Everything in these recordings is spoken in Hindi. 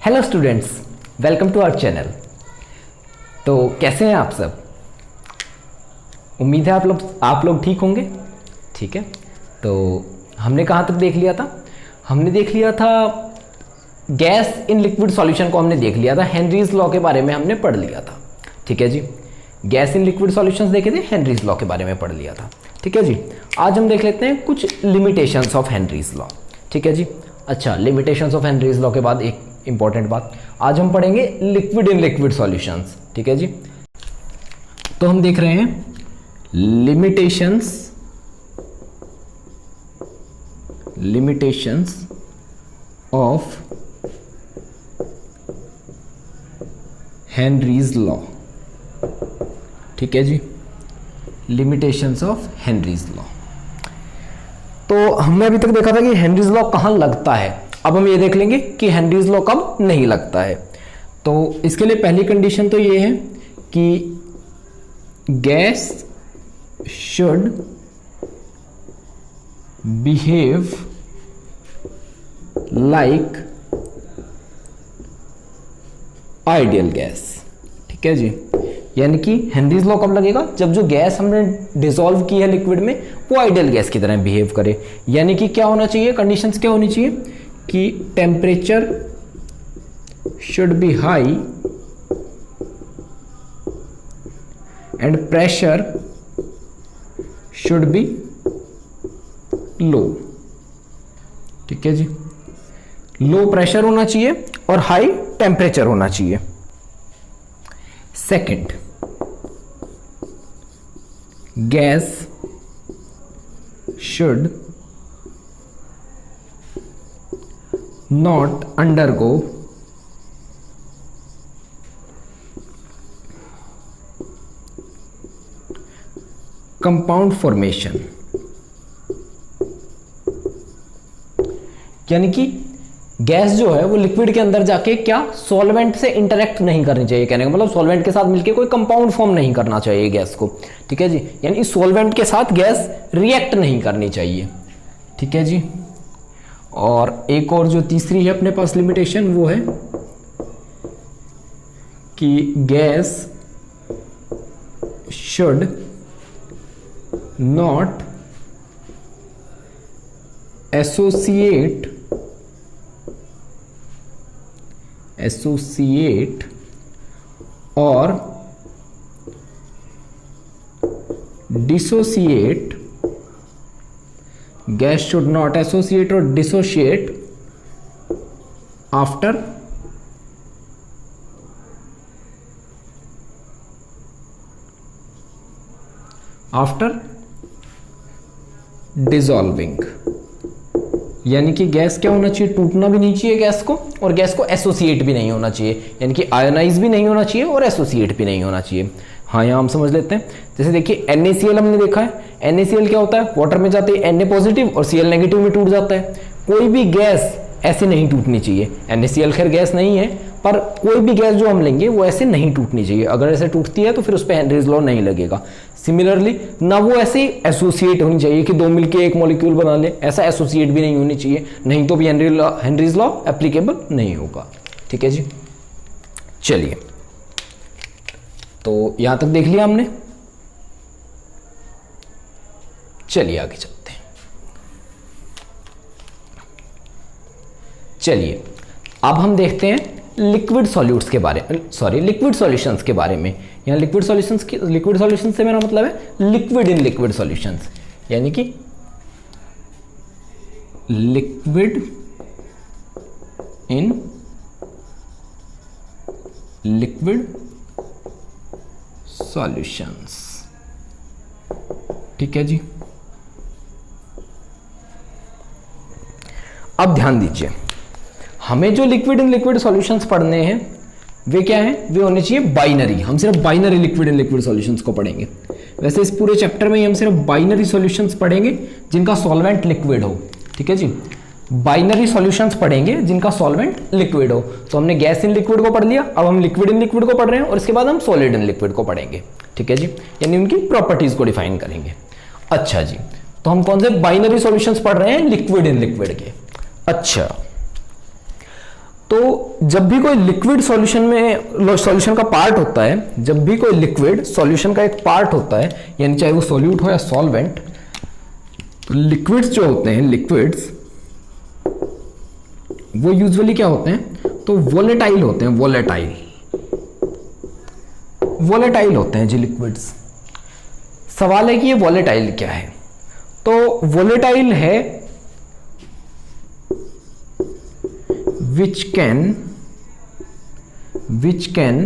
Hello students, welcome to our channel. तो कैसे हैं आप सब? उम्मीद है आप लोग ठीक होंगे। ठीक है, तो हमने कहाँ तक देख लिया था? हमने देख लिया था गैस इन लिक्विड सॉल्यूशन को हमने देख लिया था। हेनरीज लॉ के बारे में हमने पढ़ लिया था। ठीक है जी, गैस इन लिक्विड सॉल्यूशंस देखे थे, हेनरीज लॉ के बारे में पढ़ लिया था। ठीक है जी, आज हम देख लेते हैं कुछ लिमिटेशंस ऑफ हेनरीज लॉ। ठीक है जी, अच्छा, लिमिटेशंस ऑफ हेनरीज लॉ के बाद एक इंपॉर्टेंट बात, आज हम पढ़ेंगे लिक्विड इन लिक्विड सॉल्यूशंस। ठीक है जी, तो हम देख रहे हैं लिमिटेशंस ऑफ हेनरीज लॉ। ठीक है जी, लिमिटेशंस ऑफ हेनरीज लॉ। तो हमने अभी तक देखा था कि हेनरीज लॉ कहाँ लगता है। अब हम ये देख लेंगे कि हेनरीज लॉ कब नहीं लगता है। तो इसके लिए पहली कंडीशन तो ये है कि gas should behave like ideal gas. ठीक है जी, यानी कि हेनरीज लॉ कब लगेगा? जब जो गैस हमने डिसॉल्व की है लिक्विड में वो आइडियल गैस की तरह बिहेव करे। यानी कि क्या होना चाहिए, कंडीशंस क्या होनी चाहिए कि temperature should be high and pressure should be low. ठीक है जी, लो प्रेशर होना चाहिए और हाई टेम्परेचर होना चाहिए। Second, gas should not undergo compound formation। यानी कि गैस जो है वो लिक्विड के अंदर जाके क्या सॉल्वेंट से इंटरेक्ट नहीं करनी चाहिए। कहने का मतलब सॉल्वेंट के साथ मिलके कोई कंपाउंड फॉर्म नहीं करना चाहिए गैस को। ठीक है जी, यानी सॉल्वेंट के साथ गैस रिएक्ट नहीं करनी चाहिए। ठीक है जी, और एक और जो तीसरी है अपने पास लिमिटेशन, वो है कि गैस शुड नॉट एसोसिएट और dissociate. Gas should not associate और डिसोशिएट आफ्टर डिसॉल्विंग। यानी कि गैस क्या होना चाहिए, टूटना भी नहीं चाहिए गैस को, और गैस को एसोसिएट भी नहीं होना चाहिए। यानी कि आयोनाइज भी नहीं होना चाहिए और एसोसिएट भी नहीं होना चाहिए। हाँ, यहां हम समझ लेते हैं। जैसे देखिए NaCl हमने देखा है, NaCl क्या होता है, वाटर में जाते ही Na पॉजिटिव और Cl नेगेटिव में टूट जाता है। कोई भी गैस ऐसे नहीं टूटनी चाहिए। NaCl खैर गैस नहीं है, पर कोई भी गैस जो हम लेंगे वो ऐसे नहीं टूटनी चाहिए। अगर ऐसे टूटती है तो फिर उस पर हेनरीज लॉ नहीं लगेगा। सिमिलरली ना वो ऐसे एसोसिएट होनी चाहिए कि दो मिलके एक मॉलिक्यूल बना ले, ऐसा एसोसिएट भी नहीं होनी चाहिए, नहीं तो भी हेनरीज लॉ एप्लीकेबल नहीं होगा। ठीक है जी, चलिए, तो यहां तक देख लिया हमने। चलिए आगे चलते हैं। चलिए अब हम देखते हैं लिक्विड सॉल्यूट्स के बारे में, लिक्विड सॉल्यूशंस के बारे में। यहाँ लिक्विड सॉल्यूशंस से मेरा मतलब है लिक्विड इन लिक्विड सॉल्यूशंस, यानी कि लिक्विड इन लिक्विड सॉल्यूशंस। ठीक है जी, अब ध्यान दीजिए, हमें जो लिक्विड इन लिक्विड सॉल्यूशंस पढ़ने हैं वे क्या हैं, वे होने चाहिए बाइनरी। हम सिर्फ binary liquid in liquid solutions को पढ़ेंगे। वैसे इस पूरे चैप्टर में हम सिर्फ बाइनरी सॉल्यूशंस पढ़ेंगे जिनका सॉल्वेंट लिक्विड हो। ठीक है जी, बाइनरी सॉल्यूशंस पढ़ेंगे जिनका सॉल्वेंट लिक्विड हो। तो हमने गैस इन लिक्विड को पढ़ लिया, अब हम लिक्विड इन लिक्विड को पढ़ रहे हैं और इसके बाद हम सॉलिड इन लिक्विड को पढ़ेंगे। ठीक है जी, यानी उनकी प्रॉपर्टीज को डिफाइन करेंगे। अच्छा जी, तो हम कौन से बाइनरी सॉल्यूशंस पढ़ रहे हैं, लिक्विड इन लिक्विड के। अच्छा, तो जब भी कोई लिक्विड सॉल्यूशन में सॉल्यूशन का पार्ट होता है, जब भी कोई लिक्विड सॉल्यूशन का एक पार्ट होता है, यानी चाहे वो सॉल्यूट हो या सॉल्वेंट, तो लिक्विड्स जो होते हैं, लिक्विड्स वो यूजुअली क्या होते हैं, तो वोलेटाइल होते हैं, वोलेटाइल होते हैं जी लिक्विड्स। सवाल है कि ये वोलेटाइल क्या है। तो वोलेटाइल है which can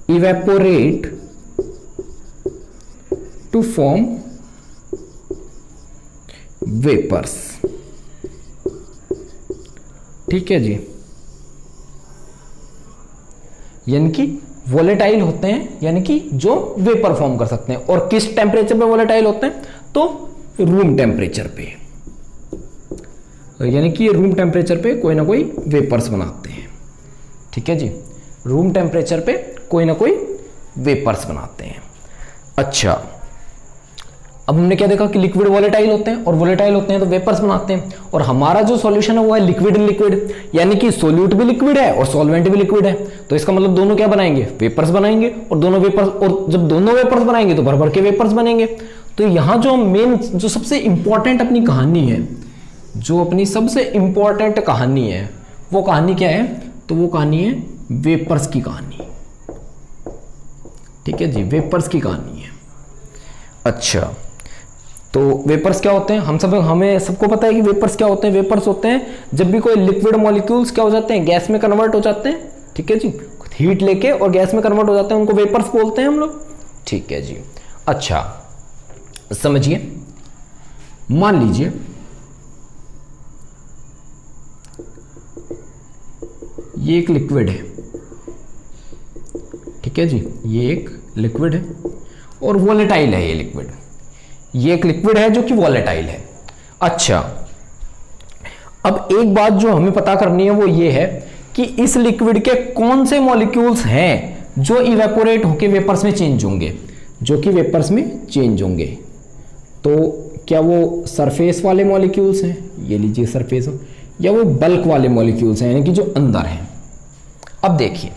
evaporate to form vapors। ठीक है जी, यानी कि वोलेटाइल होते हैं, यानी कि जो वेपर फॉर्म कर सकते हैं। और किस टेम्परेचर पे वोलेटाइल होते हैं, तो रूम टेम्परेचर पे, यानी कि ये रूम टेम्परेचर पे कोई ना कोई वेपर्स बनाते हैं। ठीक है जी, रूम टेम्परेचर पे कोई ना कोई वेपर्स बनाते हैं। अच्छा, अब हमने क्या देखा कि लिक्विड वोलेटाइल होते हैं, और वोलेटाइल होते हैं तो वेपर्स बनाते हैं। और हमारा जो सॉल्यूशन है वो है लिक्विड इन लिक्विड, यानी कि सोल्यूट भी लिक्विड है और सॉल्वेंट भी लिक्विड है। तो इसका मतलब दोनों क्या बनाएंगे, वेपर्स बनाएंगे। और दोनों वेपर्स, और जब दोनों वेपर्स बनाएंगे तो भर भर के वेपर्स बनेंगे। तो यहां जो मेन, जो सबसे इंपॉर्टेंट अपनी कहानी है, जो अपनी सबसे इंपॉर्टेंट कहानी है, वो कहानी क्या है, तो वो कहानी है वेपर्स की कहानी। ठीक है जी, वेपर्स की कहानी है। अच्छा, तो वेपर्स क्या होते हैं, हमें सबको पता है कि वेपर्स क्या होते हैं। वेपर्स होते हैं जब भी कोई लिक्विड मॉलिक्यूल्स क्या हो जाते हैं, गैस में कन्वर्ट हो जाते हैं। ठीक है जी, हीट लेके और गैस में कन्वर्ट हो जाते हैं, उनको वेपर्स बोलते हैं हम लोग। ठीक है जी। अच्छा समझिए, मान लीजिए ये एक लिक्विड है। ठीक है जी, ये एक लिक्विड है और वोलेटाइल है ये लिक्विड। ये एक लिक्विड है जो कि वोलेटाइल है। अच्छा, अब एक बात जो हमें पता करनी है वो ये है कि इस लिक्विड के कौन से मॉलिक्यूल्स हैं जो इवेपोरेट होकर वेपर्स में चेंज होंगे, जो कि वेपर्स में चेंज होंगे। तो क्या वो सरफेस वाले मॉलिक्यूल्स हैं, ये लीजिए सरफेस, या वो बल्क वाले मॉलिक्यूल्स हैं, यानी कि जो अंदर हैं। अब देखिए,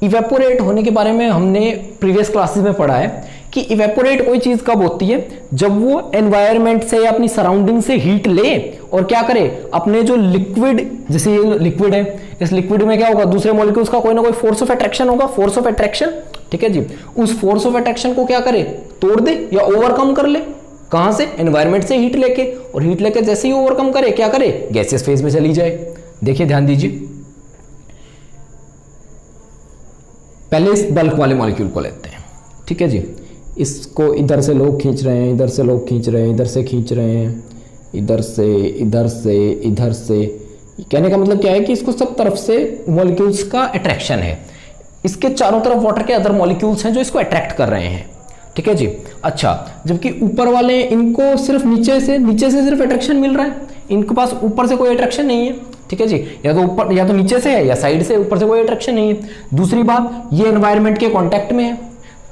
इवेपोरेट होने के बारे में हमने प्रीवियस क्लासेस में पढ़ा है कि इवेपोरेट कोई चीज कब होती है, जब वो एनवायरनमेंट से या अपनी सराउंडिंग से हीट ले और क्या करे, अपने जो लिक्विड, जैसे ये लिक्विड है, इस लिक्विड में क्या होगा, दूसरे मॉलिक्यूल्स का कोई ना कोई फोर्स ऑफ अट्रैक्शन होगा, फोर्स ऑफ अट्रैक्शन। ठीक है जी, उस फोर्स ऑफ अट्रैक्शन को क्या करे, तोड़ दे या ओवरकम कर ले। कहां से, एनवायरनमेंट से हीट लेके, और हीट लेके जैसे ही ओवरकम करे क्या करे, गैसियस फेज में चली जाए। देखिए ध्यान दीजिए, पहले इस बल्क वाले मॉलिक्यूल को लेते हैं। ठीक है जी, इसको इधर से लोग खींच रहे हैं, इधर से लोग खींच रहे हैं, इधर से खींच रहे हैं, इधर से, इधर से, इधर से। कहने का मतलब क्या है कि इसको सब तरफ से मॉलिक्यूल्स का अट्रैक्शन है। इसके चारों तरफ वाटर के अदर मॉलिक्यूल्स हैं जो इसको अट्रैक्ट कर रहे हैं। ठीक है जी। अच्छा, जबकि ऊपर वाले इनको सिर्फ नीचे से सिर्फ अट्रैक्शन मिल रहा है, इनके पास ऊपर से कोई अट्रैक्शन नहीं है। ठीक है जी, या तो ऊपर, या तो नीचे से है या साइड से, ऊपर से कोई अट्रैक्शन नहीं है। दूसरी बात, ये एनवायरनमेंट के कांटेक्ट में है,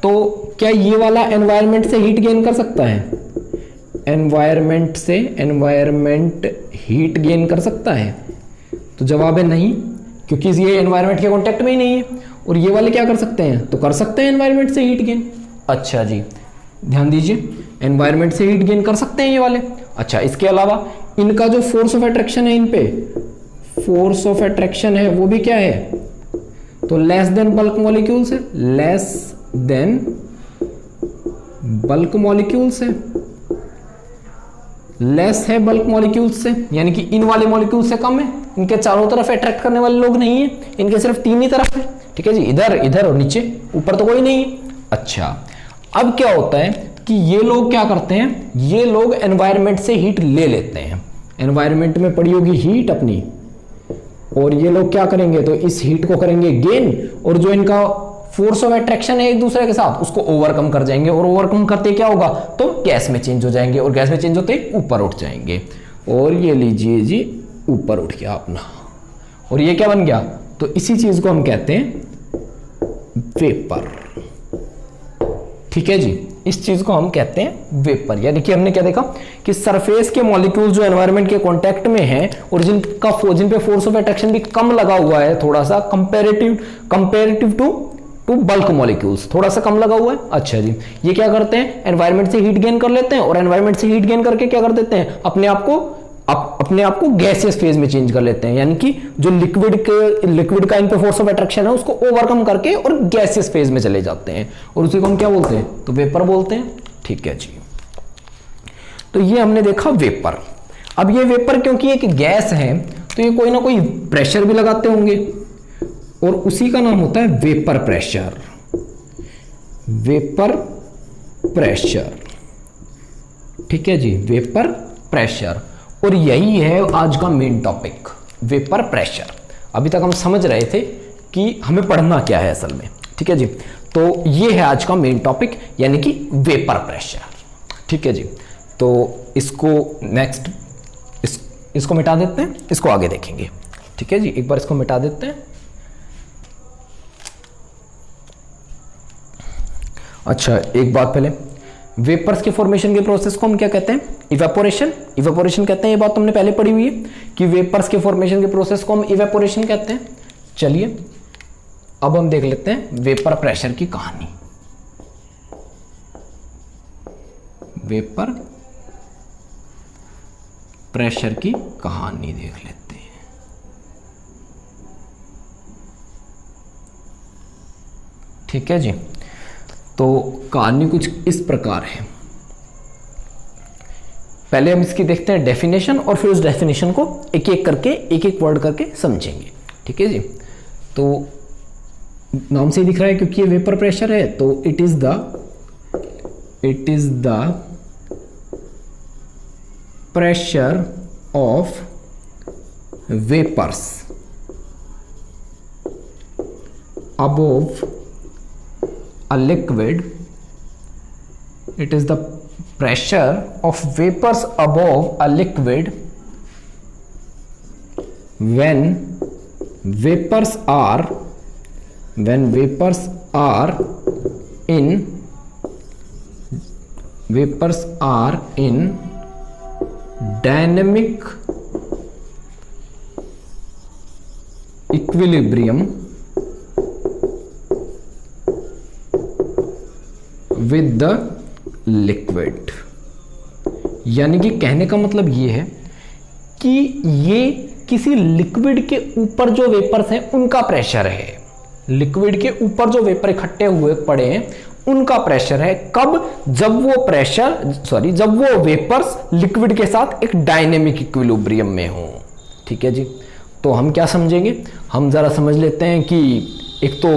तो क्या ये वाला एनवायरनमेंट से हीट गेन कर सकता है, एनवायरनमेंट हीट गेन कर सकता है? तो जवाब है नहीं, क्योंकि ये एनवायरनमेंट के कांटेक्ट में ही नहीं है। और ये वाले क्या कर सकते हैं, तो कर सकते हैं एनवायरनमेंट से हीट गेन। अच्छा जी, ध्यान दीजिए, एनवायरनमेंट से हीट गेन कर सकते हैं ये वाले। अच्छा, इसके अलावा इनका जो फोर्स ऑफ अट्रैक्शन है, इन पे फोर्स ऑफ अट्रैक्शन है, वो भी क्या है, तो लेस देन बल्क मॉलिक्यूल्स है, लेस देन बल्क मॉलिक्यूल्स है, लेस है बल्क मॉलिक्यूल्स से, यानी कि इन वाले मॉलिक्यूल से कम है। इनके चारों तरफ अट्रैक्ट करने वाले लोग नहीं है, इनके सिर्फ तीन ही तरफ है। ठीक है जी, इधर, इधर और नीचे, ऊपर तो कोई नहीं है। अच्छा, अब क्या होता है कि ये लोग क्या करते हैं, ये लोग एनवायरनमेंट से हीट ले लेते हैं, एनवायरनमेंट में पड़ी होगी हीट अपनी, और ये लोग क्या करेंगे, तो इस हीट को करेंगे गेन, और जो इनका फोर्स ऑफ अट्रैक्शन है एक दूसरे के साथ, उसको ओवरकम कर जाएंगे, और ओवरकम करते क्या होगा, तो गैस में चेंज हो जाएंगे, और गैस में चेंज होते ऊपर उठ जाएंगे। और ये लीजिए जी, ऊपर उठ गया अपना, और ये क्या बन गया, तो इसी चीज को हम कहते हैं वेपर। ठीक है जी, इस चीज को हम कहते हैं वेपर। यानी कि हमने क्या देखा कि सरफेस के मॉलिक्यूल्स जो एनवायरनमेंट के कांटेक्ट में हैं और जिन पे फोर्स ऑफ अट्रैक्शन भी कम लगा हुआ है, थोड़ा सा कंपेरेटिव टू बल्क मॉलिक्यूल्स, थोड़ा सा कम लगा हुआ है। अच्छा जी, ये क्या करते हैं, एनवायरनमेंट से हीट गेन कर लेते हैं और एनवायरनमेंट से हीट गेन करके क्या कर देते हैं, अपने आप को गैसियस फेज में चेंज कर लेते हैं। यानी कि जो लिक्विड का इन पे फोर्स ऑफ अट्रैक्शन है उसको ओवरकम करके और गैसियस फेज में चले जाते हैं, और उसी को हम क्या बोलते हैं, तो वेपर बोलते हैं। ठीक है जी, तो ये हमने देखा वेपर। अब ये वेपर क्योंकि एक गैस है तो ये कोई ना कोई प्रेशर भी लगाते होंगे, और उसी का नाम होता है वेपर प्रेशर। वेपर प्रेशर, ठीक है जी, वेपर प्रेशर। और यही है आज का मेन टॉपिक, वेपर प्रेशर। अभी तक हम समझ रहे थे कि हमें पढ़ना क्या है असल में। ठीक है जी, तो ये है आज का मेन टॉपिक, यानी कि वेपर प्रेशर। ठीक है जी, तो इसको नेक्स्ट इसको मिटा देते हैं, इसको आगे देखेंगे। ठीक है जी, एक बार इसको मिटा देते हैं। अच्छा, एक बात पहले, वेपर्स के फॉर्मेशन के प्रोसेस को हम क्या कहते हैं, इवेपोरेशन। इवेपोरेशन कहते हैं, ये बात तुमने पहले पढ़ी हुई है कि वेपर्स के फॉर्मेशन के प्रोसेस को हम इवेपोरेशन कहते हैं। चलिए अब हम देख लेते हैं वेपर प्रेशर की कहानी। वेपर प्रेशर की कहानी देख लेते हैं। ठीक है जी, तो कहानी कुछ इस प्रकार है। पहले हम इसकी देखते हैं डेफिनेशन, और फिर उस डेफिनेशन को एक एक वर्ड करके समझेंगे। ठीक है जी, तो नाम से ही दिख रहा है क्योंकि ये वेपर प्रेशर है, तो it is the pressure of vapours above a liquid. It is the pressure of vapors above a liquid when vapors are in dynamic equilibrium with the liquid। यानी कि कहने का मतलब ये है कि ये किसी लिक्विड के ऊपर जो वेपर्स हैं उनका प्रेशर है, लिक्विड के ऊपर जो वेपर इकट्ठे हुए पड़े हैं उनका प्रेशर है। कब, जब वो वेपर्स लिक्विड के साथ एक डायनेमिक इक्विलिब्रियम में हो। ठीक है जी, तो हम क्या समझेंगे, हम जरा समझ लेते हैं कि एक तो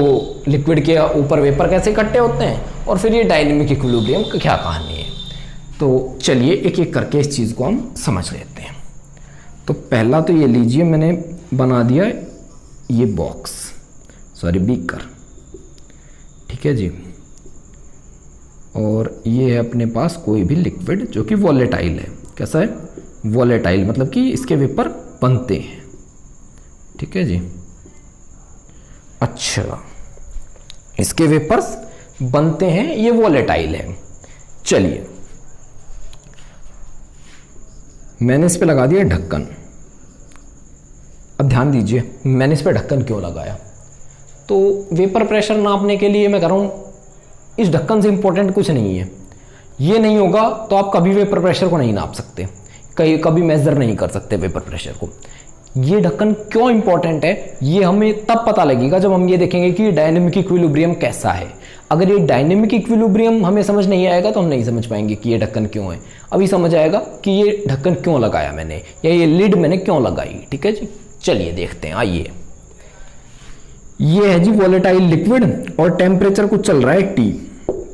लिक्विड के ऊपर वेपर कैसे इकट्ठे होते हैं और फिर ये डायनेमिक इक्विलिब्रियम की क्या कहानी है। तो चलिए एक एक करके इस चीज़ को हम समझ लेते हैं। तो पहला तो ये लीजिए, मैंने बना दिया ये बीकर। ठीक है जी, और ये है अपने पास कोई भी लिक्विड जो कि वॉलेटाइल है। कैसा है, वॉलेटाइल, मतलब कि इसके वेपर बनते हैं। ठीक है जी, अच्छा, इसके वेपर्स बनते हैं, ये वॉलेटाइल है। चलिए मैंने इस पे लगा दिया ढक्कन। अब ध्यान दीजिए, मैंने इस पे ढक्कन क्यों लगाया, तो वेपर प्रेशर नापने के लिए मैं कह रहा हूं इस ढक्कन से इंपॉर्टेंट कुछ नहीं है। ये नहीं होगा तो आप कभी वेपर प्रेशर को नहीं नाप सकते, कभी मेजर नहीं कर सकते वेपर प्रेशर को। ये ढक्कन क्यों इंपॉर्टेंट है, ये हमें तब पता लगेगा जब हम ये देखेंगे कि डायनेमिक इक्विलिब्रियम कैसा है। अगर ये डायनेमिक इक्विलिब्रियम हमें समझ नहीं आएगा तो हम नहीं समझ पाएंगे कि ये ढक्कन क्यों है। अभी समझ आएगा कि ये ढक्कन क्यों लगाया मैंने, या ये लिड मैंने क्यों लगाई। ठीक है जी, चलिए देखते हैं। आइए, ये है जी वॉलेटाइल लिक्विड और टेम्परेचर कुछ चल रहा है T,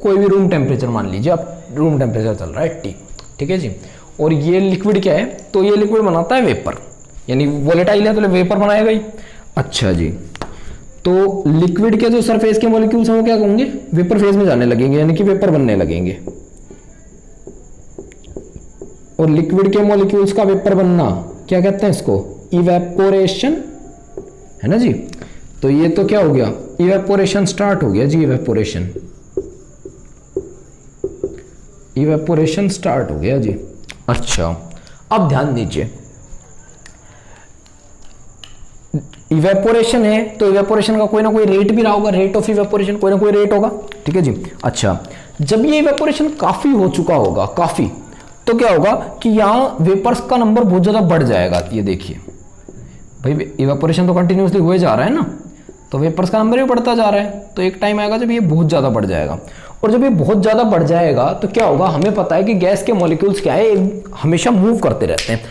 कोई भी रूम टेम्परेचर मान लीजिए आप, रूम टेम्परेचर चल रहा है T। ठीक है जी, और ये लिक्विड क्या है, तो ये लिक्विड बनाता है वेपर, यानी वॉलेटाइल है तो वेपर बनाएगा ही। अच्छा जी, तो लिक्विड के जो सरफेस के मॉलिक्यूल्स हैं वो क्या होंगे, वेपर फेज में जाने लगेंगे, यानी कि वेपर बनने लगेंगे। और लिक्विड के मॉलिक्यूल्स का वेपर बनना क्या कहते हैं, इसको इवेपोरेशन, है ना जी। तो ये तो क्या हो गया, इवेपोरेशन स्टार्ट हो गया जी, इवेपोरेशन। इवेपोरेशन स्टार्ट हो गया जी। अच्छा, अब ध्यान दीजिए, इवेपोरेशन है तो इवेपोरेशन का कोई ना कोई रेट भी रहा होगा, रेट ऑफ इवेपोरेशन कोई ना कोई रेट होगा, ठीक है जी। अच्छा, जब ये इवेपोरेशन काफी हो चुका होगा, काफी, तो क्या होगा कि यहाँ वेपर्स का नंबर बहुत ज्यादा बढ़ जाएगा। ये देखिए भाई, इवेपोरेशन तो कंटिन्यूसली हुए जा रहा है ना, तो वेपर्स का नंबर भी बढ़ता जा रहा है, तो एक टाइम आएगा जब ये बहुत ज्यादा बढ़ जाएगा। और जब ये बहुत ज्यादा बढ़ जाएगा तो क्या होगा, हमें पता है कि गैस के मॉलिक्यूल्स क्या है, हमेशा मूव करते रहते हैं।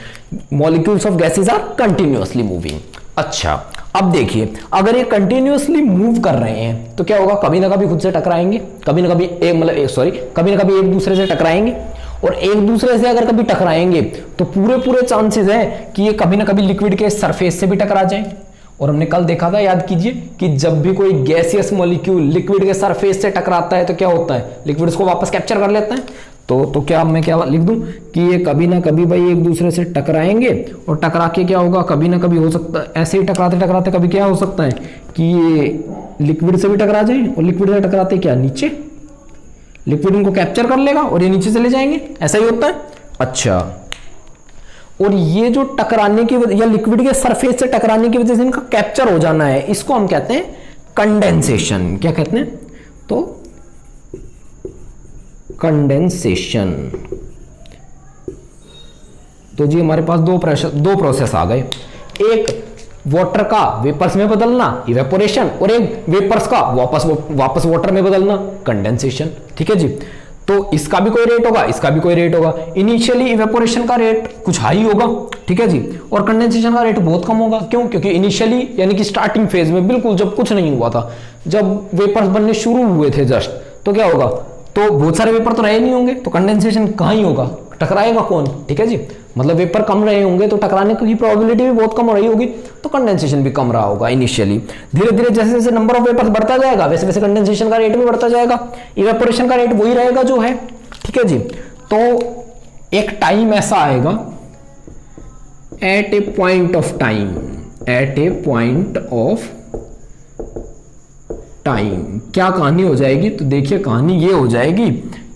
Molecules of gases are continuously moving. अच्छा, अब देखिए, अगर ये कंटिन्यूअसली मूव कर रहे हैं तो क्या होगा, कभी ना कभी खुद से टकराएंगे, कभी ना कभी कभी ना कभी एक दूसरे से टकराएंगे। और एक दूसरे से अगर कभी टकराएंगे तो पूरे चांसेस हैं कि ये कभी ना कभी लिक्विड के सरफेस से भी टकरा जाए। और हमने कल देखा था, याद कीजिए, कि जब भी कोई गैसियस मॉलिक्यूल लिक्विड के सरफेस से टकराता है तो क्या होता है, लिक्विड उसको वापस कैप्चर कर लेता है। तो क्या मैं क्या लिख दूं कि ये कभी ना कभी भाई एक दूसरे से टकराएंगे, और टकरा के क्या होगा, कभी ना कभी हो सकता है ऐसे ही टकराते टकराते कभी क्या हो सकता है कि ये लिक्विड से भी टकरा जाए, और लिक्विड से टकराते क्या नीचे, लिक्विड इनको कैप्चर कर लेगा और ये नीचे चले जाएंगे, ऐसा ही होता है। अच्छा, और ये जो टकराने की वजह या लिक्विड के सरफेस से टकराने की वजह से इनका कैप्चर हो जाना है, इसको हम कहते हैं कंडेंसेशन। क्या कहते हैं, तो कंडेंसेशन। तो जी हमारे पास दो प्रोसेस आ गए, एक वाटर का वेपर्स में बदलना इवेपोरेशन, और एक वेपर्स का वापस वाटर में बदलना कंडेंसेशन, ठीक है जी। तो इसका भी कोई रेट होगा, इसका भी कोई रेट होगा। इनिशियली इवेपोरेशन का रेट कुछ हाई होगा, ठीक है जी, और कंडेंसेशन का रेट बहुत कम होगा। क्यों? क्योंकि इनिशियली यानी कि स्टार्टिंग फेज में, बिल्कुल जब कुछ नहीं हुआ था, जब वेपर्स बनने शुरू हुए थे जस्ट, तो क्या होगा, तो बहुत सारे वेपर तो रहे नहीं होंगे, तो कंडेंसेशन कहाँ ही होगा, टकराएगा कौन, ठीक है जी। मतलब वेपर कम रहे होंगे तो टकराने की प्रोबेबिलिटी भी बहुत कम हो रही होगी, तो कंडेंसेशन भी कम रहा होगा इनिशियली। धीरे धीरे जैसे जैसे नंबर ऑफ वेपर्स बढ़ता जाएगा वैसे वैसे कंडेंसेशन का रेट भी बढ़ता जाएगा, इवेपोरेशन का रेट वही रहेगा जो है, ठीक है जी। तो एक टाइम ऐसा आएगा, at a point of time क्या कहानी हो जाएगी, तो देखिए कहानी ये हो जाएगी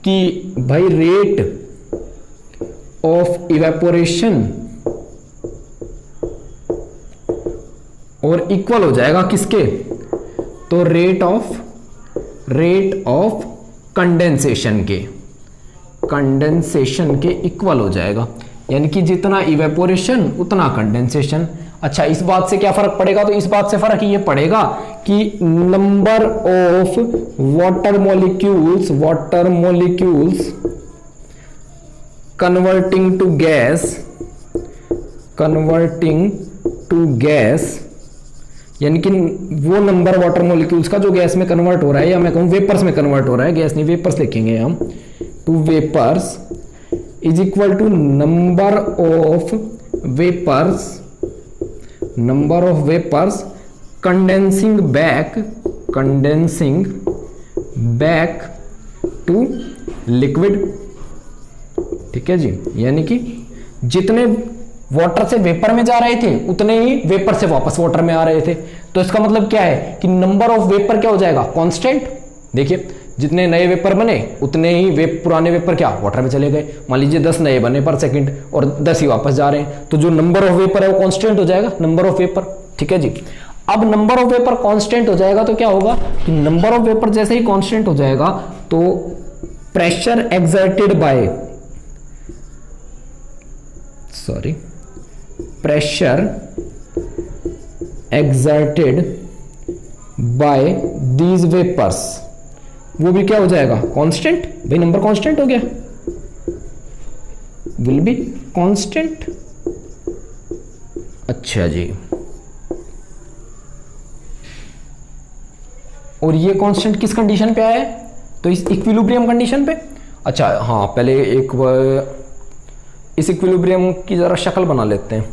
कि भाई रेट ऑफ इवेपोरेशन और इक्वल हो जाएगा किसके, तो रेट ऑफ कंडेंसेशन के इक्वल हो जाएगा, यानी कि जितना इवेपोरेशन उतना कंडेंसेशन। अच्छा, इस बात से क्या फर्क पड़ेगा, तो इस बात से फर्क ये पड़ेगा कि number of water molecules converting to gas, यानी कि वो नंबर वाटर मॉलिक्यूल्स का जो गैस में कन्वर्ट हो रहा है, या मैं कहूं वेपर्स में कन्वर्ट हो रहा है, गैस नहीं वेपर्स लिखेंगे हम, to vapours is equal to number of vapours condensing back to liquid, ठीक है जी। यानी कि जितने वाटर से वेपर में जा रहे थे उतने ही वेपर से वापस वाटर में आ रहे थे। तो इसका मतलब क्या है कि नंबर ऑफ वेपर क्या हो जाएगा, कांस्टेंट। देखिए जितने नए वेपर बने उतने ही पुराने वेपर क्या वाटर में चले गए। मान लीजिए 10 नए बने पर सेकंड और 10 ही वापस जा रहे हैं, तो जो नंबर ऑफ वेपर है वो कांस्टेंट हो जाएगा, नंबर ऑफ वेपर, ठीक है जी। अब नंबर ऑफ वेपर कांस्टेंट हो जाएगा तो क्या होगा कि नंबर ऑफ वेपर जैसे ही कांस्टेंट हो जाएगा तो pressure exerted by these vapours वो भी क्या हो जाएगा, कांस्टेंट। भाई नंबर कांस्टेंट हो गया, विल बी कांस्टेंट। अच्छा जी, और ये कांस्टेंट किस कंडीशन पे आया है, तो इस इक्विलिब्रियम कंडीशन पे। अच्छा हाँ, पहले इस इक्विलिब्रियम की जरा शक्ल बना लेते हैं।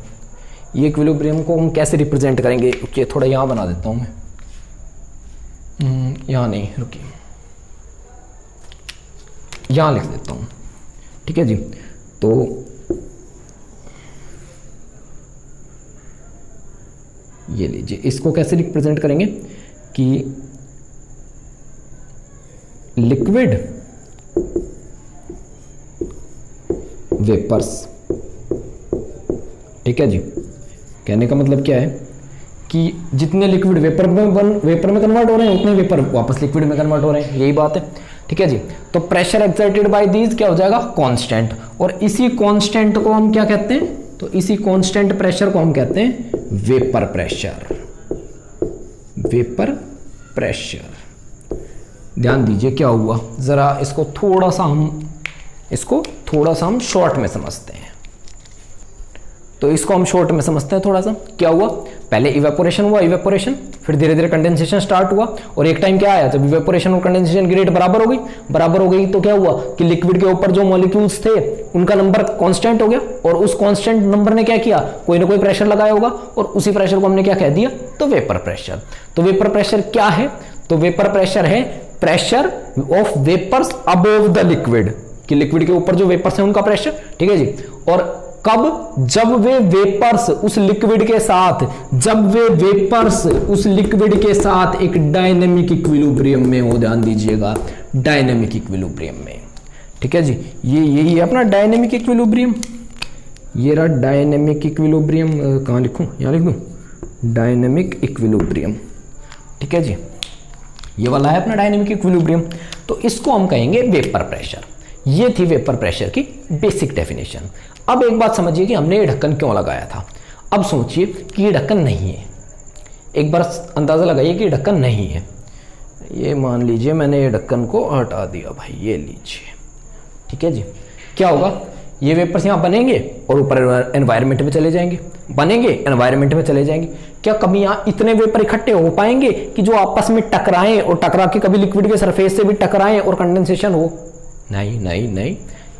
ये इक्विलिब्रियम को हम कैसे रिप्रेजेंट करेंगे, रुकिए थोड़ा यहां बना देता हूं मैं, यहां नहीं, रुकिए यहां लिख देता हूं, ठीक है जी। तो ये लीजिए, इसको कैसे रिप्रेजेंट करेंगे कि वेपर्स। ठीक है जी, कहने का मतलब क्या है कि जितने लिक्विड वेपर में कन्वर्ट हो रहे हैं उतने वेपर वापस लिक्विड में कन्वर्ट हो रहे हैं, यही बात है। ठीक है जी, तो प्रेशर एक्साइटेड बाय दीज क्या हो जाएगा, कांस्टेंट। और इसी कांस्टेंट को हम क्या कहते हैं, तो इसी कांस्टेंट प्रेशर को हम कहते हैं वेपर प्रेशर। Vapour pressure. ध्यान दीजिए क्या हुआ, जरा इसको थोड़ा सा हम शॉर्ट में समझते हैं। तो इसको हम शॉर्ट में समझते हैं थोड़ा सा। क्या हुआ, पहले इवेपोरेशन हुआ, इवेपोरेशन, फिर धीरे धीरे कंडेंसेशन स्टार्ट हुआ, और एक टाइम क्या आया, जब इवेपोरेशन और कंडेंसेशन की रेट बराबर हो गई तो क्या हुआ कि लिक्विड के ऊपर जो मॉलिक्यूल्स थे उनका नंबर कांस्टेंट हो गया, और उस कांस्टेंट नंबर ने क्या किया, कोई ना कोई प्रेशर लगाया होगा, और उसी प्रेशर को हमने क्या कह दिया, तो वेपर प्रेशर। तो वेपर प्रेशर क्या है, तो वेपर प्रेशर है pressure of vapours above the liquid, कि लिक्विड के ऊपर जो वेपर्स हैं उनका प्रेशर। ठीक है जी, और कब, जब वे वेपर्स उस लिक्विड के साथ एक डायनेमिक इक्विलिब्रियम में हो। ध्यान दीजिएगा, डायनेमिक इक्विलिब्रियम में। ठीक है जी, ये यही है अपना डायनेमिक इक्विलिब्रियम। ये रहा डायनेमिक इक्विलिब्रियम, कहाँ लिखूं, यहाँ लिख दूं, डायनेमिक इक्विलिब्रियम। ठीक है जी, ये वाला है अपना डायनेमिक इक्विलिब्रियम। तो इसको हम कहेंगे वेपर प्रेशर। ये थी वेपर प्रेशर की बेसिक डेफिनेशन। अब एक बात समझिए कि हमने ये ढक्कन क्यों लगाया था। अब सोचिए कि ये ढक्कन नहीं है, एक बार अंदाज़ा लगाइए कि ये ढक्कन नहीं है। ये मान लीजिए मैंने ये ढक्कन को हटा दिया भाई, ये लीजिए। ठीक है जी, क्या होगा, ये वेपर्स यहाँ बनेंगे और ऊपर एनवायरनमेंट में चले जाएंगे, बनेंगे एनवायरनमेंट में चले जाएंगे। क्या कभी यहाँ इतने वेपर इकट्ठे हो पाएंगे कि जो आपस में टकराएं और टकरा के कभी लिक्विड के सरफेस से भी टकराएं और कंडेंसेशन हो? नहीं नहीं नहीं,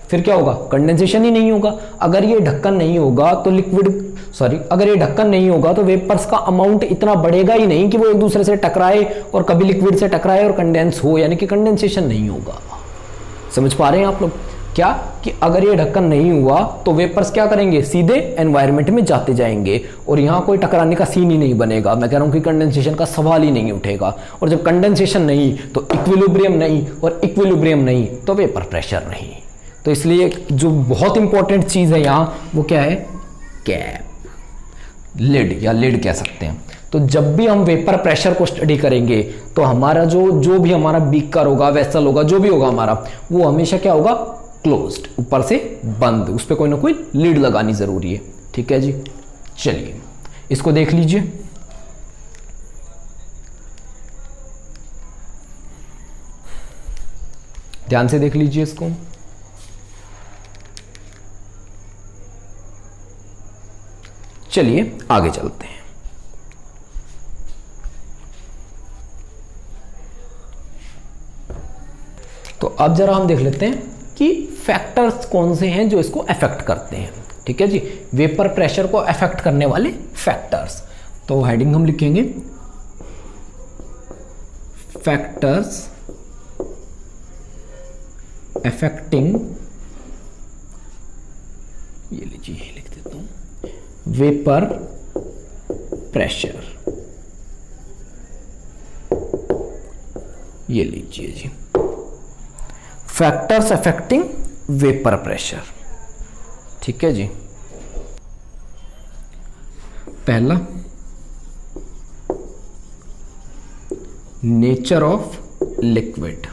फिर क्या होगा, कंडेंसेशन ही नहीं होगा। अगर ये ढक्कन नहीं होगा तो अगर ये ढक्कन नहीं होगा तो वेपर्स का अमाउंट इतना बढ़ेगा ही नहीं कि वो एक दूसरे से टकराए और कभी लिक्विड से टकराए और कंडेंस हो, यानी कि कंडेंसेशन नहीं होगा। समझ पा रहे हैं आप लोग क्या, कि अगर ये ढक्कन नहीं हुआ तो वेपर्स क्या करेंगे, सीधे एनवायरनमेंट में जाते जाएंगे और यहाँ कोई टकराने का सीन ही नहीं बनेगा। मैं कह रहा हूँ कि कंडेंसेशन का सवाल ही नहीं उठेगा। और जब कंडेंसेशन नहीं तो इक्विलिब्रियम नहीं, और इक्विलिब्रियम नहीं तो वेपर प्रेशर नहीं। तो इसलिए जो बहुत इंपॉर्टेंट चीज़ है यहाँ वो क्या है, कैप, लिड या लिड कह सकते हैं। तो जब भी हम वेपर प्रेशर को स्टडी करेंगे तो हमारा जो भी हमारा बीकर होगा, वेसल होगा, जो भी होगा हमारा, वो हमेशा क्या होगा, क्लोज्ड, ऊपर से बंद, उस पर कोई ना कोई लीड लगानी जरूरी है। ठीक है जी, चलिए इसको देख लीजिए। ध्यान से देख लीजिए इसको। चलिए आगे चलते हैं। तो अब जरा हम देख लेते हैं कि फैक्टर्स कौन से हैं जो इसको अफेक्ट करते हैं। ठीक है जी, वेपर प्रेशर को अफेक्ट करने वाले फैक्टर्स। तो हेडिंग हम लिखेंगे फैक्टर्स अफेक्टिंग, ये लीजिए, ये लिख देता हूं, वेपर प्रेशर। ये लीजिए जी, फैक्टर्स अफेक्टिंग वेपर प्रेशर। ठीक है जी, पहला nature of liquid.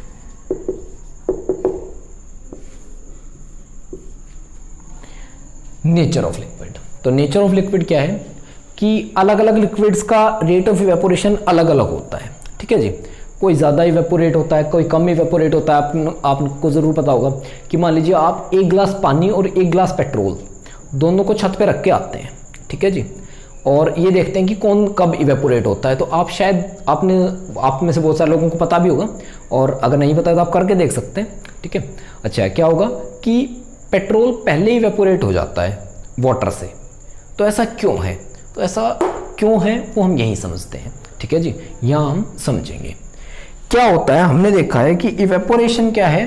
Nature of liquid, तो नेचर ऑफ लिक्विड क्या है कि अलग अलग लिक्विड्स का रेट ऑफ इवेपोरेशन अलग अलग होता है। ठीक है जी, कोई ज़्यादा इवेपोरेट होता है, कोई कम इवेपोरेट होता है। आपको ज़रूर पता होगा कि मान लीजिए आप एक गिलास पानी और एक गिलास पेट्रोल दोनों को छत पे रख के आते हैं। ठीक है जी, और ये देखते हैं कि कौन कब इवेपोरेट होता है। तो आप शायद आप में से बहुत सारे लोगों को पता भी होगा, और अगर नहीं पता तो आप करके देख सकते हैं। ठीक है, अच्छा क्या होगा कि पेट्रोल पहले इवेपोरेट हो जाता है वाटर से। तो ऐसा क्यों है, तो ऐसा क्यों है वो हम यहीं समझते हैं। ठीक है जी, यहाँ हम समझेंगे क्या होता है। हमने देखा है कि इवेपोरेशन क्या है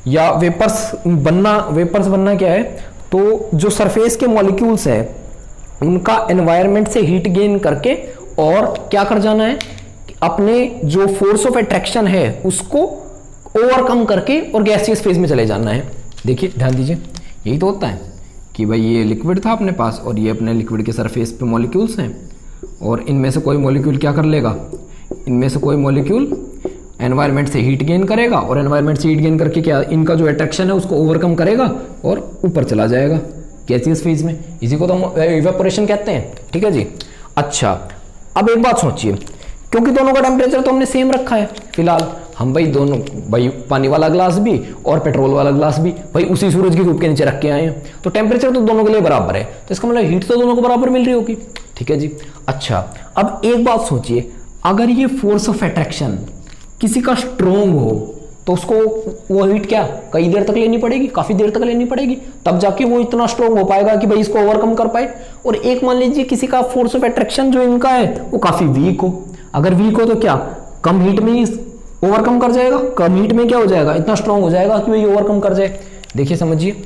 या वेपर्स बनना क्या है, तो जो सरफेस के मॉलिक्यूल्स है उनका एनवायरनमेंट से हीट गेन करके और क्या कर जाना है, अपने जो फोर्स ऑफ अट्रैक्शन है उसको ओवरकम करके और गैसियस फेज में चले जाना है। देखिए ध्यान दीजिए, यही तो होता है कि भाई ये लिक्विड था अपने पास और ये अपने लिक्विड के सरफेस पे मॉलिक्यूल्स हैं, और इनमें से कोई मॉलिक्यूल क्या कर लेगा, इनमें से कोई मॉलिक्यूल एनवायरनमेंट से हीट गेन करेगा, और एनवायरनमेंट से हीट गेन करके क्या इनका जो अट्रैक्शन है उसको ओवरकम करेगा और ऊपर चला जाएगा गैसियस फेज में। इसी को तो हम इवेपोरेशन कहते हैं। ठीक है जी। अच्छा, अब एक बात सोचिए, क्योंकि दोनों का टेम्परेचर तो हमने सेम रखा है फिलहाल, हम भाई दोनों, भाई पानी वाला ग्लास भी और पेट्रोल वाला ग्लास भी भाई उसी सूरज की धूप के नीचे रख के आए हैं, तो टेम्परेचर तो दोनों के लिए बराबर है, तो इसका मतलब हीट तो दोनों को बराबर मिल रही होगी। ठीक है जी। अच्छा, अब एक बात सोचिए, अगर ये फोर्स ऑफ अट्रैक्शन किसी का स्ट्रोंग हो तो उसको वो हीट क्या कई देर तक लेनी पड़ेगी, काफी देर तक लेनी पड़ेगी, तब जाके वो इतना स्ट्रोंग हो पाएगा कि भाई इसको ओवरकम कर पाए। और एक मान लीजिए किसी का फोर्स ऑफ अट्रैक्शन जो इनका है वो काफी वीक हो, अगर वीक हो तो क्या कम हीट में ही ओवरकम कर जाएगा, कम हीट में क्या हो जाएगा, इतना स्ट्रांग हो जाएगा कि भाई ओवरकम कर जाए। देखिए समझिए,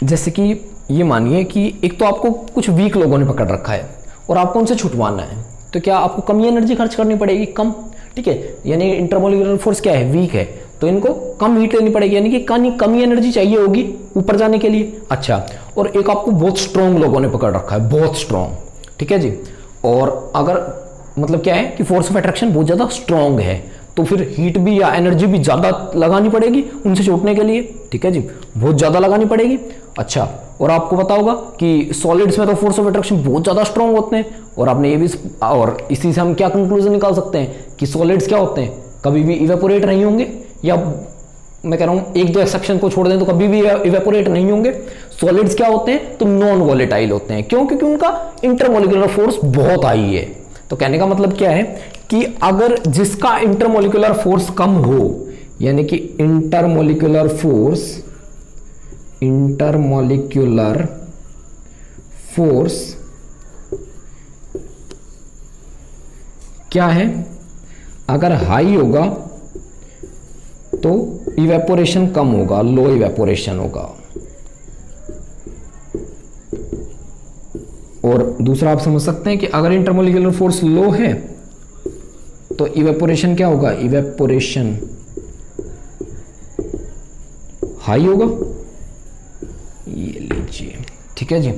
जैसे कि ये मानिए कि एक तो आपको कुछ वीक लोगों ने पकड़ रखा है और आपको उनसे छुटवाना है, तो क्या आपको कम ही एनर्जी खर्च करनी पड़ेगी, कम। ठीक है, यानी इंटरमोलिकुलर फोर्स क्या है, वीक है, तो इनको कम हीट लेनी पड़ेगी, यानी कि कम ही एनर्जी चाहिए होगी ऊपर जाने के लिए। अच्छा, और एक आपको बहुत स्ट्रॉन्ग लोगों ने पकड़ रखा है, बहुत स्ट्रॉन्ग। ठीक है जी। और अगर मतलब क्या है कि फोर्स ऑफ अट्रैक्शन बहुत ज़्यादा स्ट्रॉन्ग है, तो फिर हीट भी या एनर्जी भी ज़्यादा लगानी पड़ेगी उनसे छूटने के लिए। ठीक है जी, बहुत ज़्यादा लगानी पड़ेगी। अच्छा, और आपको पता होगा कि सॉलिड्स में तो फोर्स ऑफ अट्रैक्शन बहुत ज़्यादा स्ट्रॉन्ग होते हैं, और आपने ये भी, और इसी से हम क्या कंक्लूजन निकाल सकते हैं कि सॉलिड्स क्या होते हैं, कभी भी इवेपोरेट नहीं होंगे, या मैं कह रहा हूँ एक दो एक्सेप्शन को छोड़ दें तो कभी भी इवेपोरेट नहीं होंगे। सॉलिड्स क्या होते हैं, तो नॉन वॉलेटाइल होते हैं। क्यों? क्योंकि उनका इंटरमोलिकुलर फोर्स बहुत हाई है। तो कहने का मतलब क्या है कि अगर जिसका इंटरमोलिकुलर फोर्स कम हो, यानी कि इंटरमोलिकुलर फोर्स क्या है, अगर हाई होगा तो इवेपोरेशन कम होगा, लो इवेपोरेशन होगा। और दूसरा आप समझ सकते हैं कि अगर इंटरमोलिकुलर फोर्स लो है तो इवेपोरेशन क्या होगा, इवेपोरेशन हाई होगा। ये लीजिए। ठीक है जी।